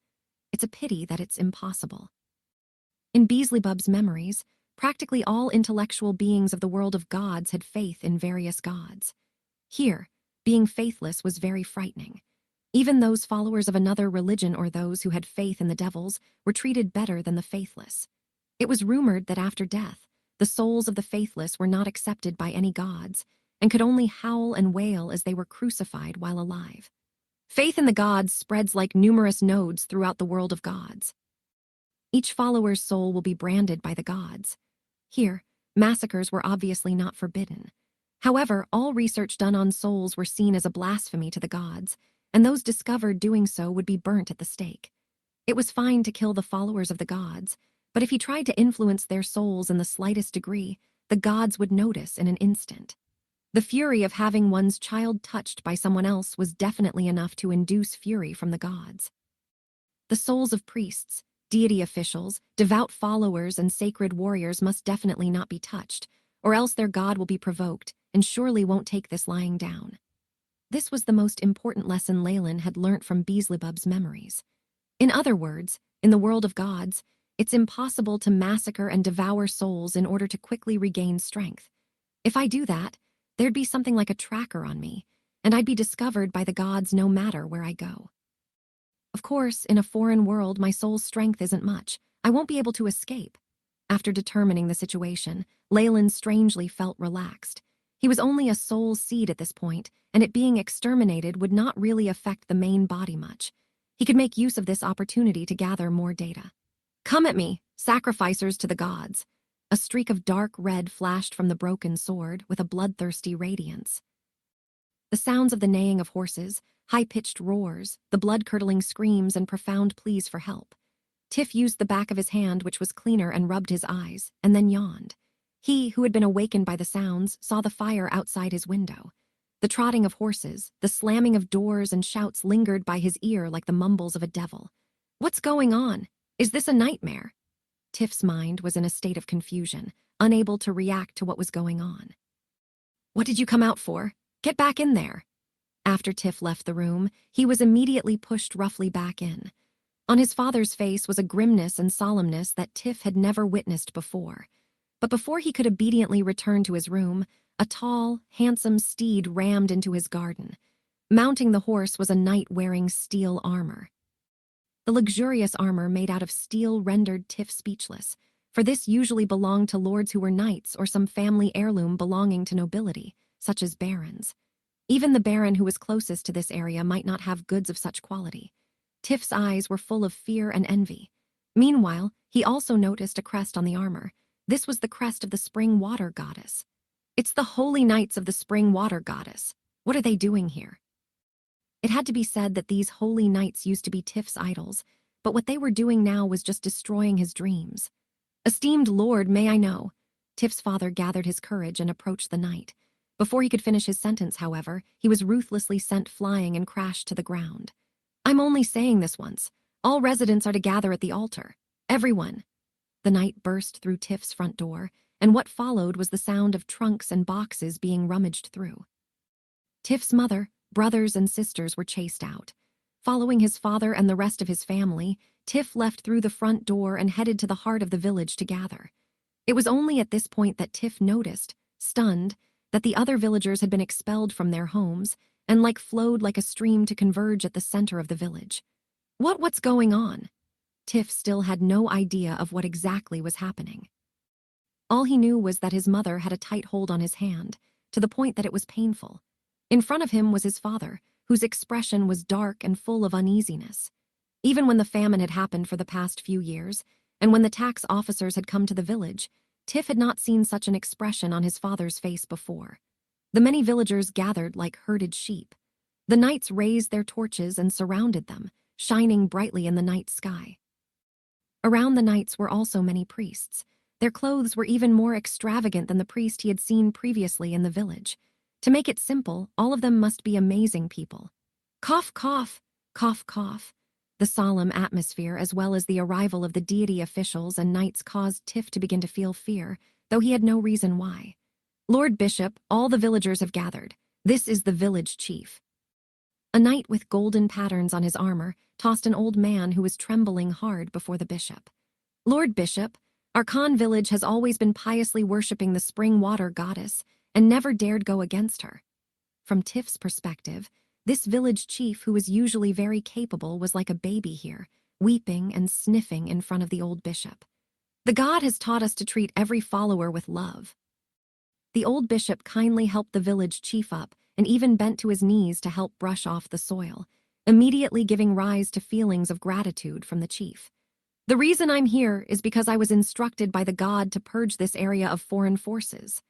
It's a pity that it's impossible." In Beelzebub's memories, practically all intellectual beings of the world of gods had faith in various gods. Here, being faithless was very frightening. Even those followers of another religion or those who had faith in the devils were treated better than the faithless. It was rumored that after death, the souls of the faithless were not accepted by any gods and could only howl and wail as they were crucified while alive. Faith in the gods spreads like numerous nodes throughout the world of gods. Each follower's soul will be branded by the gods. Here, Massacres were obviously not forbidden. However, all research done on souls were seen as a blasphemy to the gods, and those discovered doing so would be burnt at the stake. It was fine to kill the followers of the gods, but if he tried to influence their souls in the slightest degree, the gods would notice in an instant. The fury of having one's child touched by someone else was definitely enough to induce fury from the gods. The souls of priests, deity officials, devout followers, and sacred warriors must definitely not be touched, or else their god will be provoked and surely won't take this lying down. This was the most important lesson Leyland had learnt from Beelzebub's memories. In other words, in the world of gods, it's impossible to massacre and devour souls in order to quickly regain strength. If I do that, there'd be something like a tracker on me, and I'd be discovered by the gods no matter where I go. Of course, in a foreign world, my soul's strength isn't much. I won't be able to escape. After determining the situation, Leyland strangely felt relaxed. He was only a soul seed at this point, and it being exterminated would not really affect the main body much. He could make use of this opportunity to gather more data. "Come at me, sacrificers to the gods." A streak of dark red flashed from the broken sword with a bloodthirsty radiance. The sounds of the neighing of horses, high-pitched roars, the blood-curdling screams, and profound pleas for help. Tiff used the back of his hand, which was cleaner, and rubbed his eyes, and then yawned. He, who had been awakened by the sounds, saw the fire outside his window. The trotting of horses, the slamming of doors, and shouts lingered by his ear like the mumbles of a devil. What's going on? Is this a nightmare? Tiff's mind was in a state of confusion, unable to react to what was going on. What did you come out for? Get back in there. After Tiff left the room, he was immediately pushed roughly back in. On his father's face was a grimness and solemnness that Tiff had never witnessed before. But before he could obediently return to his room, a tall, handsome steed rammed into his garden. Mounting the horse was a knight wearing steel armor. The luxurious armor made out of steel rendered Tiff speechless, for this usually belonged to lords who were knights or some family heirloom belonging to nobility, such as barons. Even the baron who was closest to this area might not have goods of such quality. Tiff's eyes were full of fear and envy. Meanwhile, he also noticed a crest on the armor. This was the crest of the spring water goddess. It's the holy knights of the spring water goddess. What are they doing here? It had to be said that these holy knights used to be Tiff's idols, but what they were doing now was just destroying his dreams. Esteemed lord, may I know? Tiff's father gathered his courage and approached the knight. Before he could finish his sentence, however, he was ruthlessly sent flying and crashed to the ground. I'm only saying this once. All residents are to gather at the altar. Everyone. The knight burst through Tiff's front door, and what followed was the sound of trunks and boxes being rummaged through. Tiff's mother, brothers, and sisters were chased out. Following his father and the rest of his family, Tiff left through the front door and headed to the heart of the village to gather. It was only at this point that Tiff noticed, stunned, that the other villagers had been expelled from their homes and flowed like a stream to converge at the center of the village. What's going on? Tiff still had no idea of what exactly was happening. All he knew was that his mother had a tight hold on his hand, to the point that it was painful. In front of him was his father, whose expression was dark and full of uneasiness. Even when the famine had happened for the past few years, and when the tax officers had come to the village, Tiff had not seen such an expression on his father's face before. The many villagers gathered like herded sheep. The knights raised their torches and surrounded them, shining brightly in the night sky. Around the knights were also many priests. Their clothes were even more extravagant than the priest he had seen previously in the village. To make it simple, all of them must be amazing people. Cough, cough, cough, cough. The solemn atmosphere, as well as the arrival of the deity officials and knights, caused Tiff to begin to feel fear, though he had no reason why. Lord Bishop, all the villagers have gathered. This is the village chief. A knight with golden patterns on his armor tossed an old man who was trembling hard before the bishop. Lord Bishop, our Khan village has always been piously worshipping the spring water goddess and never dared go against her. From Tiff's perspective, this village chief, who was usually very capable, was like a baby here, weeping and sniffing in front of the old bishop. The god has taught us to treat every follower with love. The old bishop kindly helped the village chief up and even bent to his knees to help brush off the soil, immediately giving rise to feelings of gratitude from the chief. The reason I'm here is because I was instructed by the god to purge this area of foreign forces.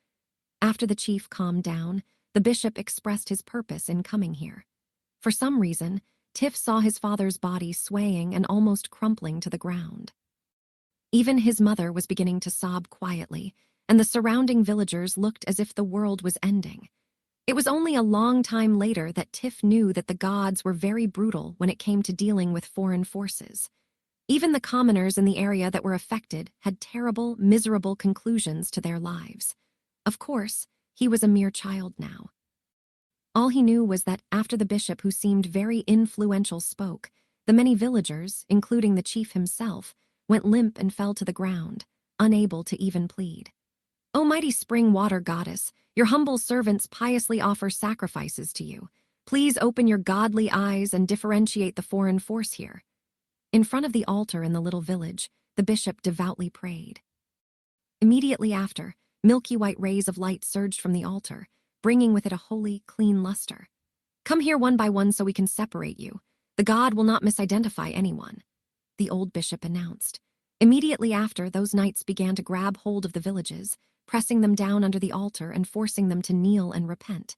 After the chief calmed down, the bishop expressed his purpose in coming here. For some reason, Tiff saw his father's body swaying and almost crumpling to the ground. Even his mother was beginning to sob quietly, and the surrounding villagers looked as if the world was ending. It was only a long time later that Tiff knew that the gods were very brutal when it came to dealing with foreign forces. Even the commoners in the area that were affected had terrible, miserable conclusions to their lives. Of course, he was a mere child now. All he knew was that after the bishop, who seemed very influential, spoke, the many villagers, including the chief himself, went limp and fell to the ground, unable to even plead. "O mighty spring water goddess, your humble servants piously offer sacrifices to you. Please open your godly eyes and differentiate the foreign force here." In front of the altar in the little village, the bishop devoutly prayed. Immediately after, milky white rays of light surged from the altar, bringing with it a holy, clean luster. "Come here one by one so we can separate you. The god will not misidentify anyone," the old bishop announced. Immediately after, those knights began to grab hold of the villages, pressing them down under the altar and forcing them to kneel and repent.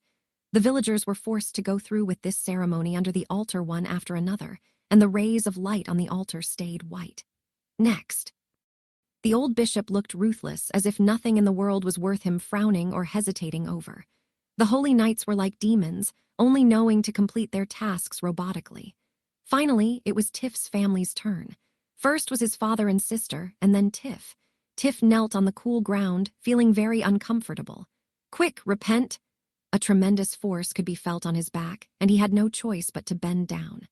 The villagers were forced to go through with this ceremony under the altar one after another, and the rays of light on the altar stayed white. Next, the old bishop looked ruthless, as if nothing in the world was worth him frowning or hesitating over. The holy knights were like demons, only knowing to complete their tasks robotically. Finally, it was Tiff's family's turn. First was his father and sister, and then Tiff. Tiff knelt on the cool ground, feeling very uncomfortable. "Quick, repent!" A tremendous force could be felt on his back, and he had no choice but to bend down.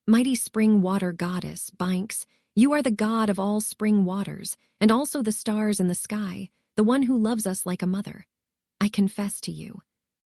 "Mighty spring water goddess, Banks, you are the god of all spring waters, and also the stars in the sky, the one who loves us like a mother. I confess to you,